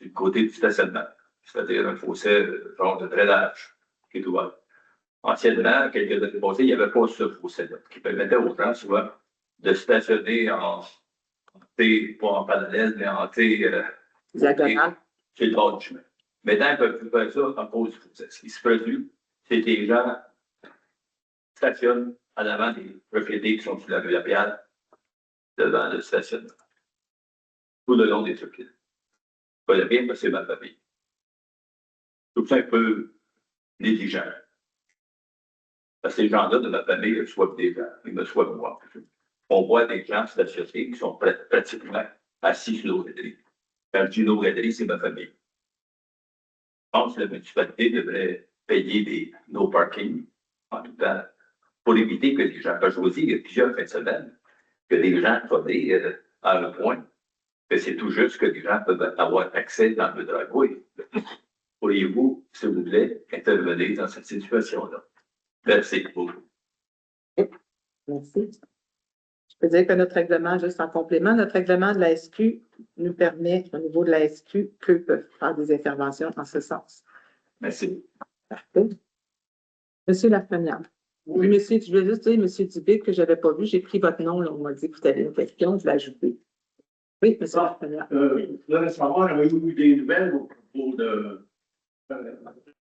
du côté du stationnement, c'est-à-dire un fossé genre de très large qui est ouvert. Anciennement, quelques années passées, il n'y avait pas ce fossé-là, qui permettait aux gens souvent de stationner pas en parallèle, mais en diagonale. C'est le bord du chemin. Maintenant, ils ne peuvent plus faire ça en cause du procès. Ce qui se produit, c'est que les gens stationnent en avant des propriétés qui sont sur la rue Lapierre, devant le stationnement, tout le long des circuits. Pas de bien, parce que c'est ma famille. Tout ça un peu négligent. Parce que ces gens-là de ma famille reçoivent des gens, ils me reçoivent moi. On voit des gens stationnés qui sont pratiquement assis sur nos raideries. Quand je dis nos raideries, c'est ma famille. Je pense que la municipalité devrait payer nos parkings en tout temps pour éviter que les gens, quand je vous dis, il y a plusieurs fins de semaine, que les gens soient à un point que c'est tout juste que les gens peuvent avoir accès dans le driveway. Pourriez-vous, s'il vous plaît, intervenir dans cette situation-là? Merci beaucoup. Merci. Je peux dire que notre règlement, juste en complément, notre règlement de la SQ nous permet, au niveau de la SQ, qu'eux peuvent faire des interventions en ce sens. Merci. Parfait. Monsieur Lafrenière. Oui, monsieur, je voulais juste dire, monsieur Dubé, que je n'avais pas vu, j'ai pris votre nom, là, on m'a dit que vous aviez une question, je l'ai ajouté. Oui, monsieur Lafrenière. Là, récemment, on a eu des nouvelles au propos de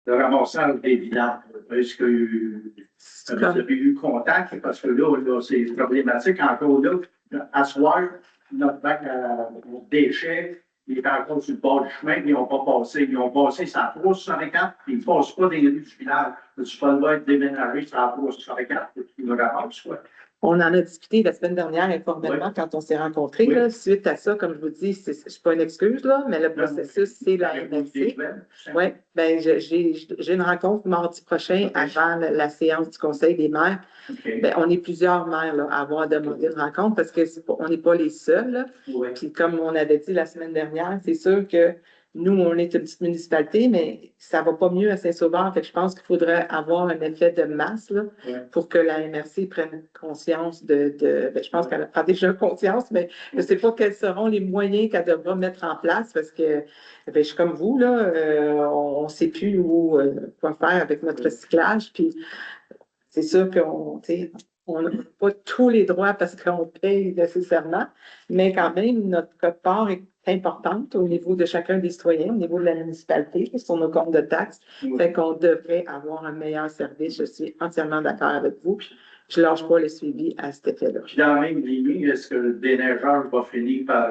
ramassage des vidanges. Est-ce que vous avez eu contact? Parce que là c'est problématique. Encore là, à soir, notre bac à déchets, il est encore sur le bord du chemin, ils n'ont pas passé. Ils ont passé sur la 364, ils ne passent pas dans les rues du village. Tu peux être déménagé sur la 364, ils nous ramassent, quoi. On en a discuté la semaine dernière informellement quand on s'est rencontrés. Oui. Là, suite à ça, comme je vous dis, ce n'est pas une excuse, là, mais le processus, c'est la MRC. Oui, ben, j'ai une rencontre mardi prochain avant la séance du Conseil des maires. Okay. Ben, on est plusieurs maires là, à avoir demandé une rencontre parce qu'on n'est pas les seuls. Là. Oui. Puis comme on avait dit la semaine dernière, c'est sûr que nous, on est une petite municipalité, mais ça ne va pas mieux à Saint-Sauveur. Fait que je pense qu'il faudrait avoir un effet de masse là, pour que la MRC prenne conscience ben, je pense qu'elle prend déjà conscience, mais je ne sais pas quels seront les moyens qu'elle devra mettre en place parce que ben, je suis comme vous, là, on ne sait plus quoi faire avec notre recyclage. Puis c'est sûr qu'on n'a pas tous les droits parce qu'on paye nécessairement, mais quand même, notre part est importante au niveau de chacun des citoyens, au niveau de la municipalité, sur nos comptes de taxes. Fait qu'on devrait avoir un meilleur service. Je suis entièrement d'accord avec vous. Je ne lâche pas le suivi à cet effet-là. Puis dans la même ligne, est-ce que le déneigeur va finir par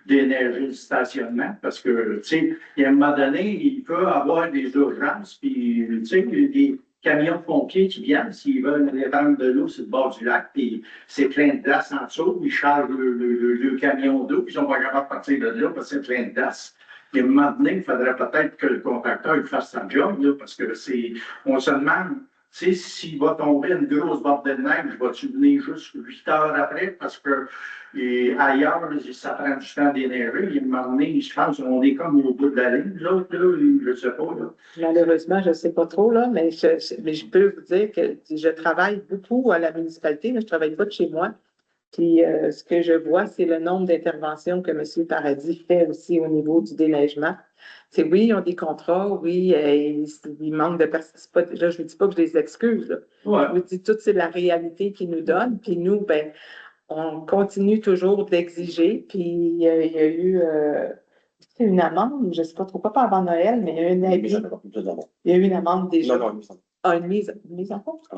déneiger le stationnement? Parce que, tu sais, il y a un moment donné, il peut avoir des urgences, puis, tu sais, des camions de pompiers qui viennent, s'ils veulent répandre de l'eau sur le bord du lac, puis c'est plein de glace en dessous, ils chargent le camion d'eau, puis ils sont pas capables de partir de là parce que c'est plein de glace. Et à un moment donné, il faudrait peut-être que le contracteur il fasse sa job, là, parce que on se demande, tu sais, s'il va tomber une grosse bordée de neige, va-tu venir juste 8 heures après, parce que ailleurs, ça prend du temps d'énergie. Il y a un moment donné, je pense qu'on est comme au bout de la ligne, là, je ne sais pas. Là. Malheureusement, je ne sais pas trop, là, mais je peux vous dire que je travaille beaucoup à la municipalité, mais je ne travaille pas de chez moi. Puis ce que je vois, c'est le nombre d'interventions que M. Paradis fait aussi au niveau du déneigement. C'est oui, ils ont des contrats, oui, il manque de personnes. Là, je ne dis pas que je les excuse. Là. Ouais. Je vous dis, tout c'est la réalité qu'ils nous donnent. Puis nous, ben, on continue toujours d'exiger. Puis il y a eu une amende, je ne sais pas trop, pas avant Noël, mais il y a eu une amende déjà. Non, une mise en compte?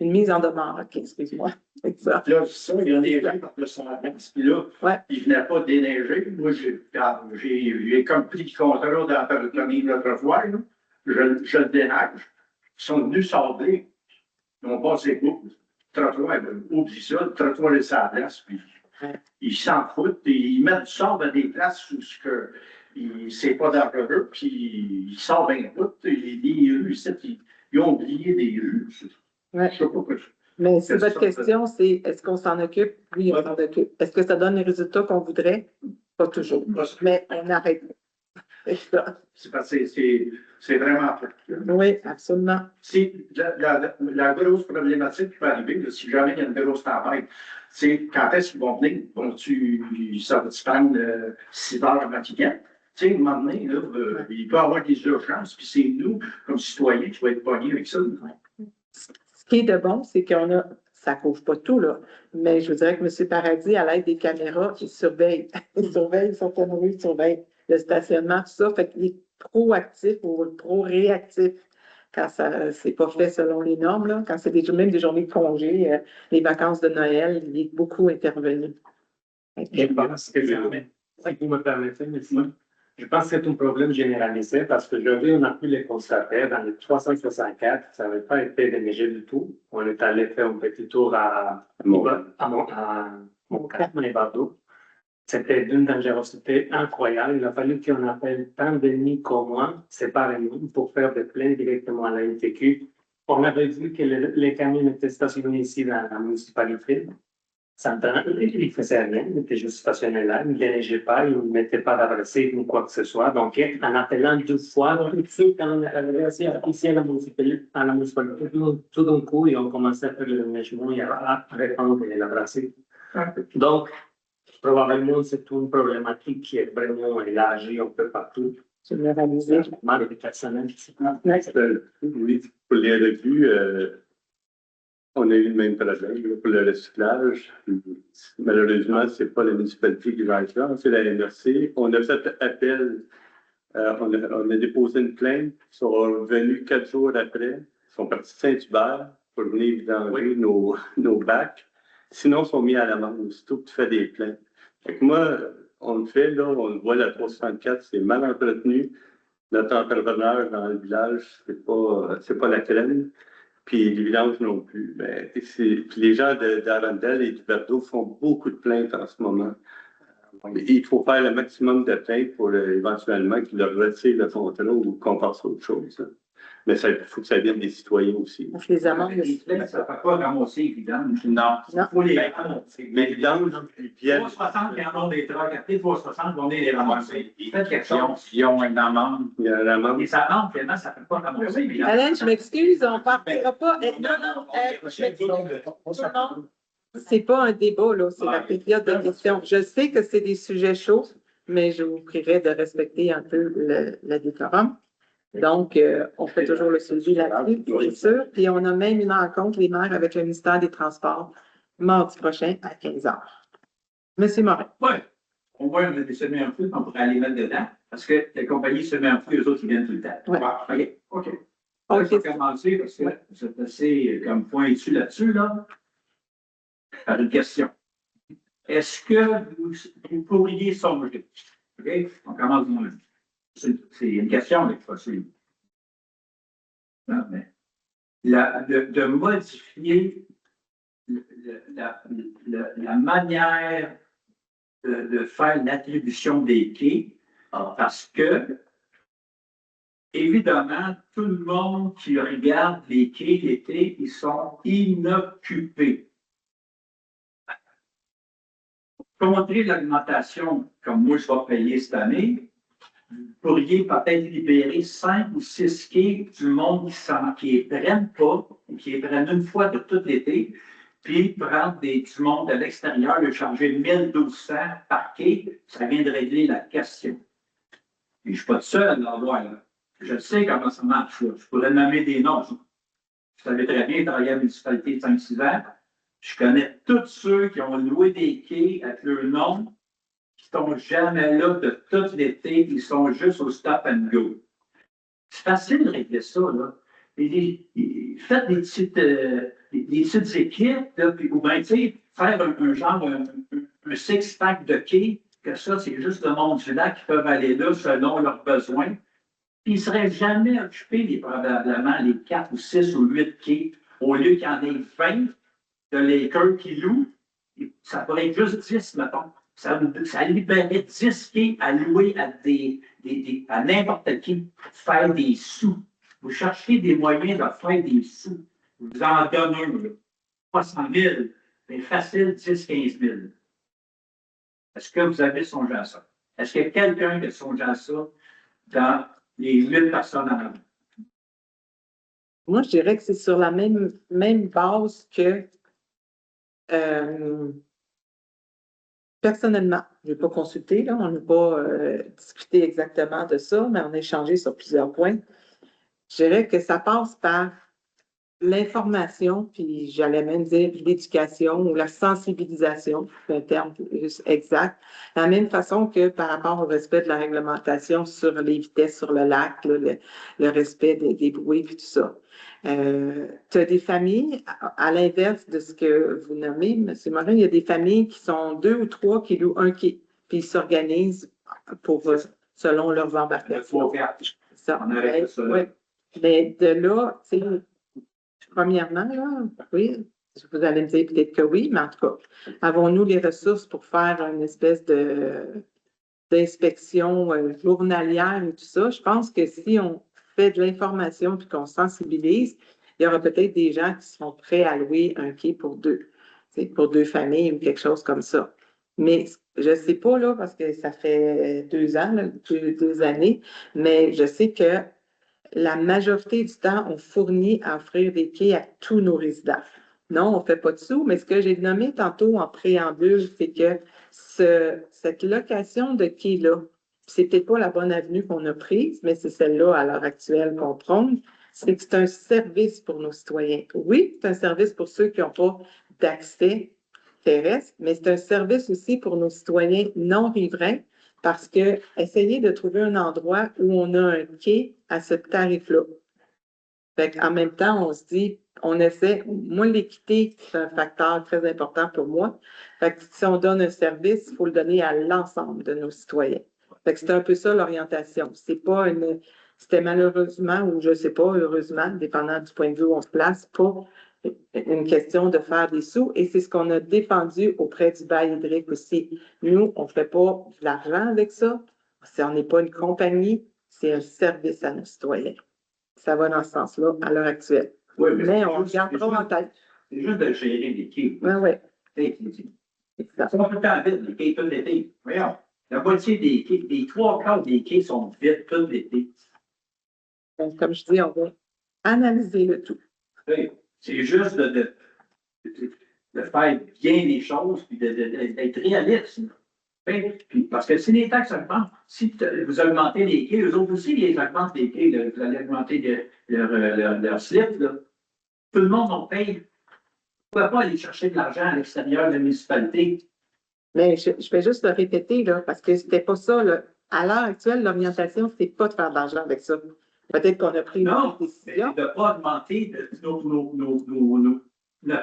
Une mise en demeure, OK, excuse-moi. C'est ça. Là, ça, il y a des gens qui sont à puis là, ils ne venaient pas déneiger. Moi, j'ai comme pris le contrat dans la commune d'autrefois, je le déneige. Ils sont venus sabler. Ils ont passé beaucoup. Le trottoir, oublie ça, le trottoir est sur la place, puis ils s'en foutent, et ils mettent du sable à des places où c'est pas dangereux, puis ils sortent bien tout. Les rues, ils ont oublié des rues. Ouais. Je sais pas pourquoi. Mais si votre question, c'est est-ce qu'on s'en occupe? Oui, on s'en occupe. Est-ce que ça donne les résultats qu'on voudrait? Pas toujours. Mais on arrête. C'est ça. C'est parce que c'est vraiment pratique. Oui, absolument. La grosse problématique qui peut arriver, là, si jamais il y a une grosse tempête, c'est quand est-ce qu'ils vont venir? Ça va se prendre 6 heures matinale. Tu sais, à un moment donné, là, il peut y avoir des urgences, puis c'est nous, comme citoyens, qui vont être pognés avec ça. Ce qui est de bon, c'est ça ne couvre pas tout, là, mais je vous dirais que M. Paradis, à l'aide des caméras, il surveille. Il surveille certaines rues, il surveille le stationnement, tout ça. Fait qu'il est proactif ou pro-réactif quand ça c'est pas fait selon les normes, là. Quand c'est même des journées de congé, les vacances de Noël, il est beaucoup intervenu. Je pense que si vous me permettez, merci. Je pense que c'est un problème généralisé parce qu'aujourd'hui, on a pu le constater dans les 364, ça n'avait pas été déneigé du tout. On est allé faire un petit tour à Montcalm et Bordeaux. C'était d'une dangerosité incroyable. Il a fallu qu'on appelle tant de nids comme moi, séparément, pour faire des plaintes directement à la NTQ. On avait vu que les camions étaient stationnés ici dans la municipalité. Il ne faisait rien, il était juste stationné là, il ne déneigeait pas, il ne mettait pas d'adresse ou quoi que ce soit. Donc, en appelant 2 fois, ici, quand on est arrivé ici à la municipalité, tout d'un coup, ils ont commencé à faire le déneigement et à répandre l'adresse. Donc, probablement, c'est une problématique qui est vraiment élargie un peu partout. Généralisé. Oui, pour les revues, on a eu le même problème là, pour le recyclage. Malheureusement, ce n'est pas la municipalité qui va être là, c'est la MRC. On a fait appel, on a déposé une plainte, ils sont revenus 4 jours après, ils sont partis de Saint-Hubert pour venir vidanger nos bacs. Sinon, ils sont mis à l'amende, c'est tout que tu fais des plaintes. Fait que moi, on le fait, là, on voit la 364, c'est mal entretenu. Notre entrepreneur dans le village, c'est pas la crème. Puis les vidanges non plus. Mais, puis les gens d'Arundel et du Bordeaux font beaucoup de plaintes en ce moment. Il faut faire le maximum de plaintes pour éventuellement qu'ils leur retirent le contrat ou qu'on passe à autre chose. Mais il faut que ça vienne des citoyens aussi. Les amendes, Les plaintes, ça ne fait pas ramasser, évidemment. Non. Il faut les ramasser. Mais les vidanges, ils viennent. 360 qui en ont des trucks, après 360 vont les ramasser. Faites quelque chose. Ils ont une amende. Il y a une amende. Les amendes, finalement, ça ne fait pas ramasser. Alain, je m'excuse, on ne partira pas. Non, je m'excuse. Tout le monde. C'est pas un débat, là, c'est la période de questions. Je sais que c'est des sujets chauds, mais je vous prierai de respecter un peu le décorum. Donc, on fait toujours le suivi là-dessus, c'est sûr. Puis, on a même une rencontre, les maires, avec le ministère des Transports, mardi prochain à 15h. Monsieur Morin. Oui. Au moins, on a des semi-enflés, on pourrait aller mettre dedans, parce que les compagnies semi-enflés, eux autres, ils viennent tout le temps. Ouais. OK. On va commencer, parce que vous êtes assez comme pointu là-dessus, là, par une question. Est-ce que vous pourriez songer? OK? On commence de même. C'est une question, mais facile. Non, mais de modifier la manière de faire l'attribution des quais, parce que, évidemment, tout le monde qui regarde les quais l'été, ils sont inoccupés. Pour contrer l'augmentation, comme moi je vais payer cette année, vous pourriez peut-être libérer 5 ou 6 quais du monde qui ne les prennent pas, ou qui les prennent une fois de tout l'été, puis prendre du monde de l'extérieur, le charger 1200 par quai, ça vient de régler la question. Et je ne suis pas le seul à l'avoir, là. Je sais comment ça marche, là. Je pourrais nommer des noms. Vous savez très bien, travailler à la municipalité de Saint-Hilaire. Je connais tous ceux qui ont loué des quais avec leur nom, qui ne sont jamais là de tout l'été, ils sont juste au stop and go. C'est facile de régler ça, là. Faites des petites équipes, là, puis, ou bien, tu sais, faire un genre, un six-pack de quais, que ça, c'est juste le monde du lac qui peuvent aller là selon leurs besoins. Puis ils ne seraient jamais occupés, probablement, les 4 ou 6 ou 8 quais, au lieu qu'il y en ait 20 de l'école qui louent. Ça pourrait être juste 10, mettons. Ça libérait 10 quais à louer à n'importe qui pour faire des sous. Vous cherchez des moyens de faire des sous. Vous en donnez un, pas 100 000, mais facile 10-15 000. Est-ce que vous avez songé à ça? Est-ce qu'il y a quelqu'un qui a songé à ça dans les 8 personnes en avant? Moi, je dirais que c'est sur la même base que personnellement, je n'ai pas consulté, là, on n'a pas discuté exactement de ça, mais on a échangé sur plusieurs points. Je dirais que ça passe par l'information, puis j'allais même dire l'éducation ou la sensibilisation, c'est un terme juste exact, de la même façon que par rapport au respect de la réglementation sur les vitesses sur le lac, là, le respect des bruits, puis tout ça. Tu as des familles, à l'inverse de ce que vous nommez, M. Morin, il y a des familles qui sont 2 ou 3 qui louent un quai, puis ils s'organisent pour, selon leurs embarcations. Ça, On arrête ça, là. ouais. Mais de là, tu sais, premièrement, là, oui, vous allez me dire peut-être que oui, mais en tout cas, avons-nous les ressources pour faire une espèce d'inspection journalière et tout ça? Je pense que si on fait de l'information puis qu'on sensibilise, il y aura peut-être des gens qui seront prêts à louer un quai pour 2, pour 2 familles ou quelque chose comme ça. Mais je ne sais pas, là, parce que ça fait 2 ans, là, 2 années, mais je sais que la majorité du temps, on fournit à offrir des quais à tous nos résidents. Non, on ne fait pas de sous, mais ce que j'ai nommé tantôt en préambule, c'est que cette location de quai-là, c'est peut-être pas la bonne avenue qu'on a prise, mais c'est celle-là à l'heure actuelle qu'on prône, c'est que c'est un service pour nos citoyens. Oui, c'est un service pour ceux qui n'ont pas d'accès terrestre, mais c'est un service aussi pour nos citoyens non riverains parce que essayer de trouver un endroit où on a un quai à ce tarif-là. En même temps, on se dit, on essaie, moi, l'équité, c'est un facteur très important pour moi. Fait que si on donne un service, il faut le donner à l'ensemble de nos citoyens. Fait que c'est un peu ça l'orientation. C'était malheureusement, ou je ne sais pas, heureusement, dépendant du point de vue où on se place, pas une question de faire des sous. Et c'est ce qu'on a défendu auprès du bail hydrique aussi. Nous, on ne fait pas de l'argent avec ça. On n'est pas une compagnie, c'est un service à nos citoyens. Ça va dans ce sens-là à l'heure actuelle. Oui, Mais on gardera en tête. C'est juste de gérer les quais. Oui, oui. C'est ça. On peut faire vite, les quais tout l'été. Voyons, la moitié des quais, les 3/4 des quais sont vides tout l'été. Donc, comme je dis, on va analyser le tout. Oui, c'est juste de faire bien les choses puis d'être réaliste. Oui, puis parce que si les taxes augmentent, si vous augmentez les quais, eux autres aussi, ils augmentent les quais, là, vous allez augmenter leur slip, là. Tout le monde en paye. Pourquoi pas aller chercher de l'argent à l'extérieur de la municipalité? Mais je vais juste le répéter, là, parce que c'était pas ça, là. À l'heure actuelle, l'orientation, c'est pas de faire de l'argent avec ça. Peut-être qu'on a pris Non, une décision. de ne pas augmenter notre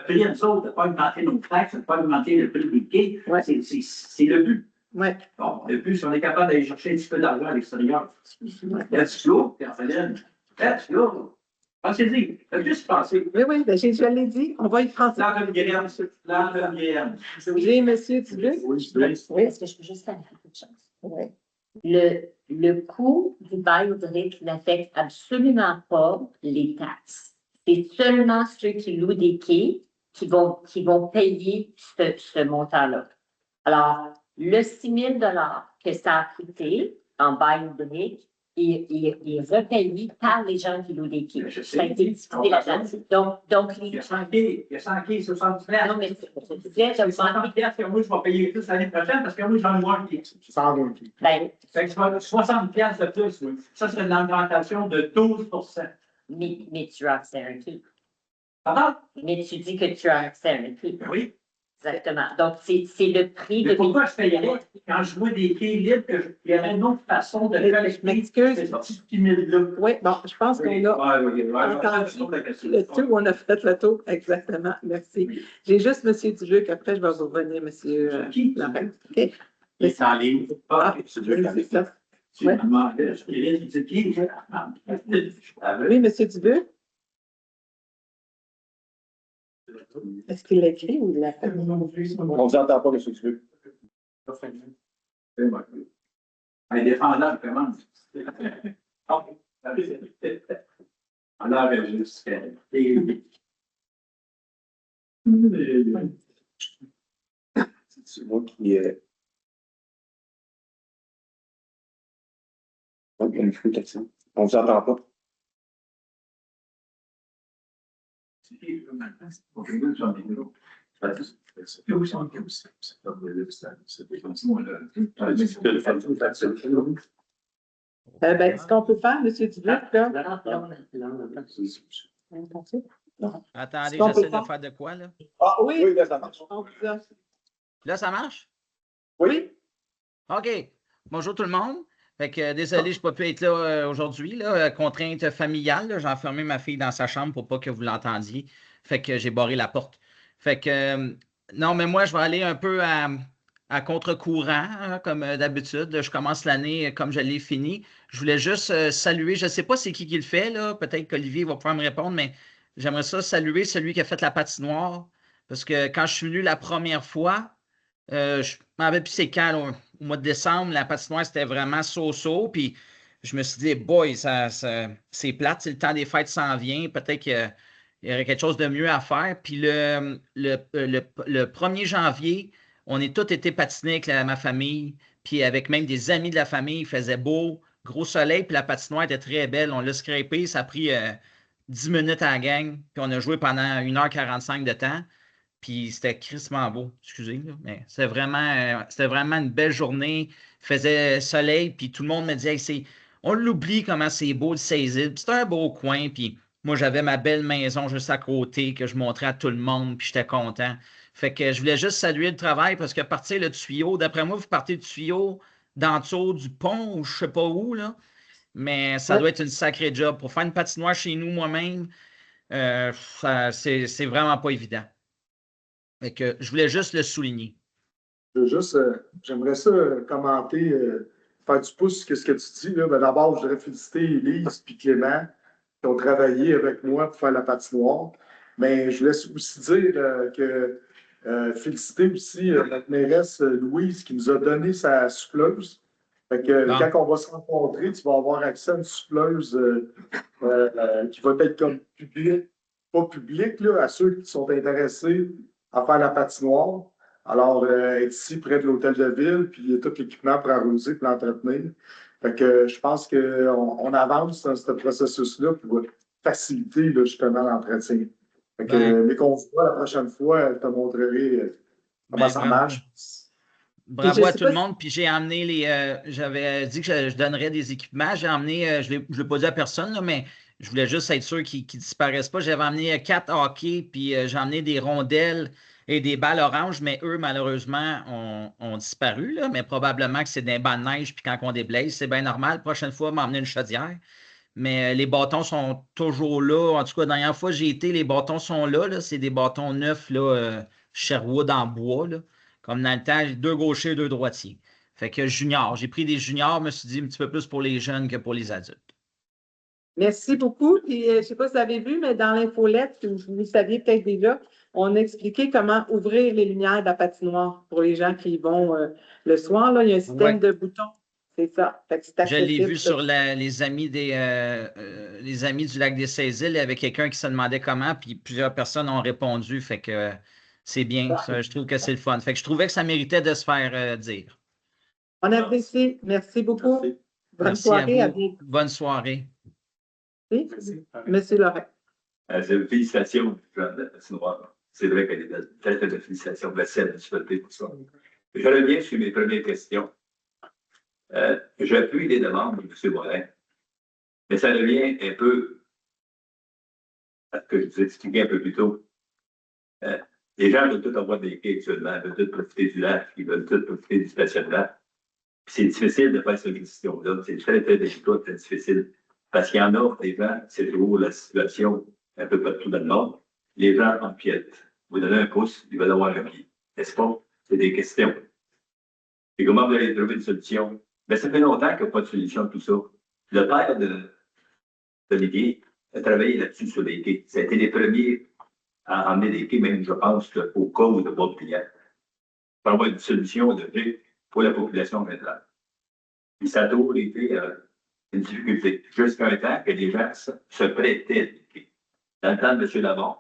prix, nous autres, de ne pas augmenter nos taxes, de ne pas augmenter le prix des quais. Ouais. C'est le but. Oui. Bon, le but, si on est capable d'aller chercher un petit peu d'argent à l'extérieur, Ouais. il y a du flot, puis en fait, du flot. Pensez-y, faites juste penser. Oui, oui, ben, je l'ai dit, on va y penser. L'an de graine, l'an de graine. J'ai M. Dubuc. Oui, Oui. Est-ce que je peux juste faire quelque chose? Oui. Le coût du bail hydrique n'affecte absolument pas les taxes. C'est seulement ceux qui louent des quais qui vont payer ce montant-là. Alors, le 6 000 que ça a coûté en bail hydrique est repayé par les gens qui louent des quais. Je sais. Ça a été discuté là-dedans. Donc, Il y a 100 quais, 70 000. non, mais je disais, C'est 100 piastres que moi, je vais payer plus l'année prochaine parce que moi, j'en ai moins quai. 120 quais. ben, Fait que ça va 60 piastres de plus, oui. Ça, c'est une augmentation de 12 mais tu as accès à un quai. Pardon? Mais tu dis que tu as accès à un quai. Oui. Exactement. Donc, c'est le prix Mais de pourquoi je payerais quand je vois des quais libres il y aurait une autre façon de collecter m'excuse. ces petits là? Oui, bon, je pense qu'on a entendu le tout, on a fait le tour. Exactement. Merci. J'ai juste M. Dubuc, après je vais vous revenir, M. Qui? Laurent. OK. Il est en ligne. Ah, c'est dur quand c'est ça. tu me demandais, je dis qui? Oui, M. Dubuc, est-ce qu'il l'a écrit ou il l'a fait? On ne vous entend pas, M. Dubuc. Indéfendable, comment? Alors, juste. C'est moi qui. On ne vous entend pas. Ben, ce qu'on peut faire, M. Dubuc, là, Là, on a pas. Attendez, Est-ce qu'on j'essaie peut de faire? faire de quoi, là? Ah Oui. oui, là, ça marche. On vous a- Là, ça marche? Oui. OK. Bonjour tout le monde. Fait que désolé, je n'ai pas pu être là aujourd'hui. Là, contrainte familiale. J'ai enfermé ma fille dans sa chambre pour pas que vous l'entendiez. Fait que j'ai barré la porte. Fait que non, mais moi, je vais aller un peu à contre-courant, hein, comme d'habitude. Je commence l'année comme je l'ai fini. Je voulais juste saluer, je ne sais pas c'est qui le fait, là. Peut-être qu'Olivier va pouvoir me répondre, mais j'aimerais ça saluer celui qui a fait la patinoire. Parce que quand je suis venu la première fois, je m'en rappelle plus c'est quand, là, au mois de décembre, la patinoire, c'était vraiment so-so. Puis je me suis dit, boy, c'est plate, c'est le temps des fêtes s'en vient. Peut-être qu'il y aurait quelque chose de mieux à faire. Puis le 1er janvier, on est tous été patinés avec ma famille. Puis avec même des amis de la famille, il faisait beau, gros soleil. Puis la patinoire était très belle. On l'a scrapé, ça a pris 10 minutes à la gang. Puis on a joué pendant 1h45 de temps. Puis c'était crissement beau, excusez, là, mais c'était vraiment une belle journée. Il faisait soleil, puis tout le monde me disait, hey, on l'oublie comment c'est beau le Saisy. C'était un beau coin, puis moi j'avais ma belle maison juste à côté que je montrais à tout le monde, puis j'étais content. Fait que je voulais juste saluer le travail parce que partir le tuyau, d'après moi, vous partez du tuyau dans le dessous du pont ou je sais pas où, là. Mais ça Ouais. doit être une sacrée job. Pour faire une patinoire chez nous moi-même, c'est vraiment pas évident. Fait que je voulais juste le souligner. J'aimerais ça commenter, faire du pouce sur ce que tu dis. Là. Ben, d'abord, je voudrais féliciter Élise et Clément qui ont travaillé avec moi pour faire la patinoire. Mais je voulais aussi dire féliciter aussi notre mairesse Louise qui nous a donné sa souffleuse. Fait que Bon. quand on va se rencontrer, tu vas avoir accès à une souffleuse qui va être comme publique, pas publique, là, à ceux qui sont intéressés à faire la patinoire. Alors, être ici près de l'hôtel de ville, puis il y a tout l'équipement pour arroser, pour l'entretenir. Fait que je pense qu'on avance dans ce processus-là pour faciliter là, justement l'entretien. Fait que mais qu'on se voit la prochaine fois, je te montrerai comment ça marche. Bravo je à sais tout le pas monde. Puis j'ai emmené j'avais dit que je donnerais des équipements. J'ai emmené, je ne l'ai pas dit à personne, là, mais je voulais juste être sûr qu'ils ne disparaissent pas. J'avais emmené 4 hockey, puis j'ai emmené des rondelles et des balles oranges, mais eux, malheureusement, ont disparu. Là, mais probablement que c'est des bancs de neige, puis quand on déblaze, c'est bien normal. Prochaine fois, m'emmener une chaudière. Mais les bâtons sont toujours là. En tout cas, la dernière fois que j'ai été, les bâtons sont là. Là. C'est des bâtons neufs, là, Sherwood en bois. Là. Comme dans le temps, 2 gauchers, 2 droitiers. Fait que junior. J'ai pris des juniors, je me suis dit un petit peu plus pour les jeunes que pour les adultes. Merci beaucoup. Puis, je ne sais pas si vous avez vu, mais dans l'infolette, vous le saviez peut-être déjà, on a expliqué comment ouvrir les lumières de la patinoire pour les gens qui y vont le soir. Là, il y a un système de boutons. C'est ça. Fait que c'est Je l'ai accessible. vu sur les amis les amis du lac des Saisiles. Il y avait quelqu'un qui se demandait comment, puis plusieurs personnes ont répondu. Fait que c'est bien. Ça, je trouve que c'est le fun. Fait que je trouvais que ça méritait de se faire dire. On apprécie. Merci beaucoup. Merci. Bonne Merci soirée. à À vous. bientôt. Bonne soirée. Monsieur Lorrain. Félicitations, Jeanne, de la patinoire. C'est vrai qu'elle est belle. Très, très belle. Félicitations. Merci à la municipalité pour ça. Je reviens sur mes premières questions. J'appuie les demandes de M. Morin, mais ça revient un peu à ce que je vous expliquais un peu plus tôt. Les gens veulent tous avoir des quais actuellement, ils veulent tous profiter du lac, ils veulent tous profiter du stationnement. C'est difficile de faire cette question-là. C'est très, très délicat, très difficile. Parce qu'il y en a des gens, c'est toujours la situation un peu partout dans le monde. Les gens empiètent. Vous donnez un pouce, ils veulent avoir un pied. N'est-ce pas? C'est des questions. Et comment vous allez trouver une solution? Ben, ça fait longtemps qu'il n'y a pas de solution à tout ça. Le père d'Olivier a travaillé là-dessus sur les quais. Ça a été les premiers à emmener des quais, même, je pense, au cas où de pas de clients. Pour avoir une solution de fait pour la population centrale. Puis ça a toujours été une difficulté. Jusqu'à un temps que les gens se prêtaient des quais. Dans le temps de M. Lamont,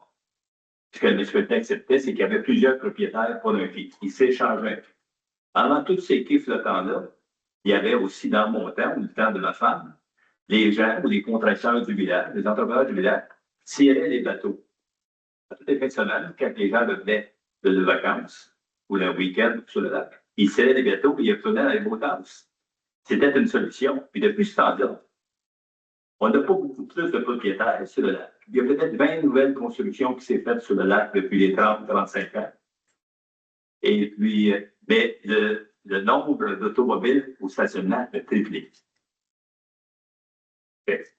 ce que la municipalité acceptait, c'est qu'il y avait plusieurs propriétaires pour un quai. Ils s'échangeaient. Pendant tous ces quais flottants-là, il y avait aussi dans mon temps, ou le temps de ma femme, les gens ou les contracteurs du village, les entrepreneurs du village, tiraient les bateaux. À toutes les fins de semaine, quand les gens venaient de vacances ou le week-end sur le lac, ils tiraient les bateaux et ils retournaient dans les beaux tasses. C'était une solution. Puis depuis ce temps-là, On n'a pas beaucoup plus de propriétaires sur le lac. Il y a peut-être 20 nouvelles constructions qui s'est faites sur le lac depuis les 30-35 ans. Et puis, mais le nombre d'automobiles au stationnement a triplé.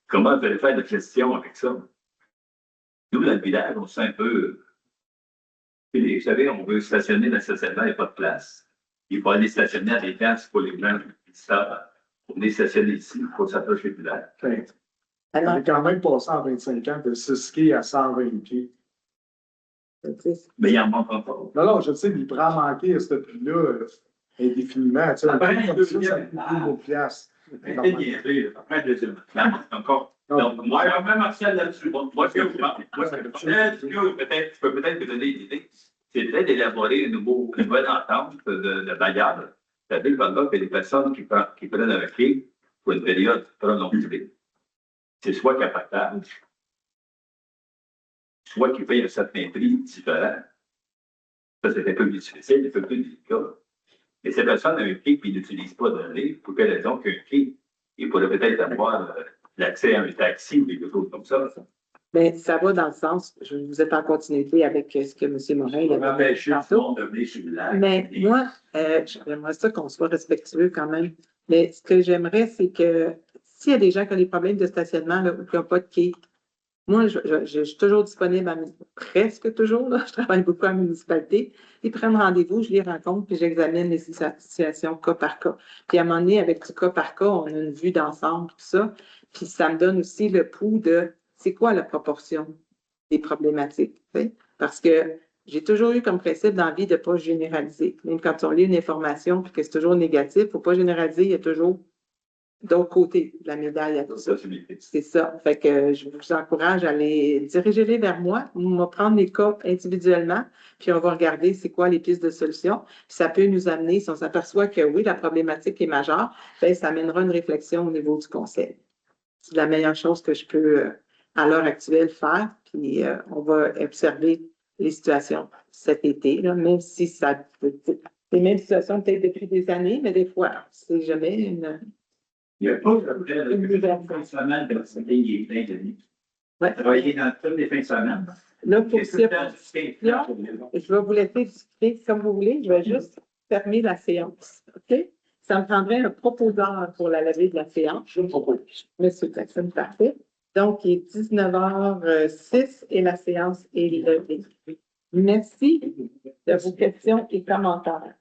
Comment vous allez faire de gestion avec ça? Nous, dans le village, on se sent un peu. Vous savez, on veut stationner dans le stationnement, il n'y a pas de place. Il faut aller stationner à des places pour les gens qui savent. On est stationné ici, il faut s'approcher du lac. On est quand même passé en 25 ans de 6 quais à 120 pieds. Mais il en manque encore. Non, je sais, mais il pourra manquer à ce prix-là indéfiniment. Tu sais, Après, un prix comme ça coûte 1000 piastres. Après, deuxième. Encore. Donc, moi, je suis même Martial là-dessus. Moi, ce que je peux peut-être vous donner une idée. C'est peut-être d'élaborer une nouvelle entente de bagarre. C'est-à-dire, par exemple, que les personnes qui prennent un quai pour une période prolongée, c'est soit capotage, soit qu'ils payent un certain prix différent. Ça, c'est un peu plus difficile, un peu plus délicat. Mais ces personnes ont un quai qui n'utilisent pas de livre, pour quelle raison qu'un quai, ils pourraient peut-être avoir l'accès à un taxi ou des choses comme ça. Mais ça va dans le sens, vous êtes en continuité avec ce que M. Morin avait dit tantôt. Mais moi, j'aimerais ça qu'on soit respectueux quand même. Mais ce que j'aimerais, c'est que s'il y a des gens qui ont des problèmes de stationnement là, ou qui n'ont pas de quai, moi, je suis toujours disponible, presque toujours, là, je travaille beaucoup à la municipalité. Ils prennent rendez-vous, je les rencontre, puis j'examine les situations cas par cas. Puis à un moment donné, avec du cas par cas, on a une vue d'ensemble, tout ça. Puis ça me donne aussi le pouls de c'est quoi la proportion des problématiques. T'sais? Parce que j'ai toujours eu comme principe dans la vie de ne pas généraliser. Même quand on lit une information et que c'est toujours négatif, il ne faut pas généraliser, il y a toujours d'autres côtés de la médaille à tout ça. C'est ça. Fait que je vous encourage à aller diriger-les vers moi. On va prendre les cas individuellement, puis on va regarder c'est quoi les pistes de solution. Puis ça peut nous amener, si on s'aperçoit que oui, la problématique est majeure, bien, ça amènera une réflexion au niveau du conseil. C'est la meilleure chose que je peux, à l'heure actuelle, faire. Puis on va observer les situations cet été, là, même si ça. C'est les mêmes situations peut-être depuis des années, mais des fois, c'est jamais une. Il n'y a pas de fin de semaine de qui est plein de nuit. Ouais. Travailler dans toutes les fins de semaine. Là, pour je vais vous laisser discuter comme vous voulez. Je vais juste fermer la séance. OK? Ça me prendrait un proposeur pour la levée de la séance. Je propose. Monsieur Jackson, parfait. Donc, il est 19h06 et la séance est levée. Merci de vos questions et commentaires.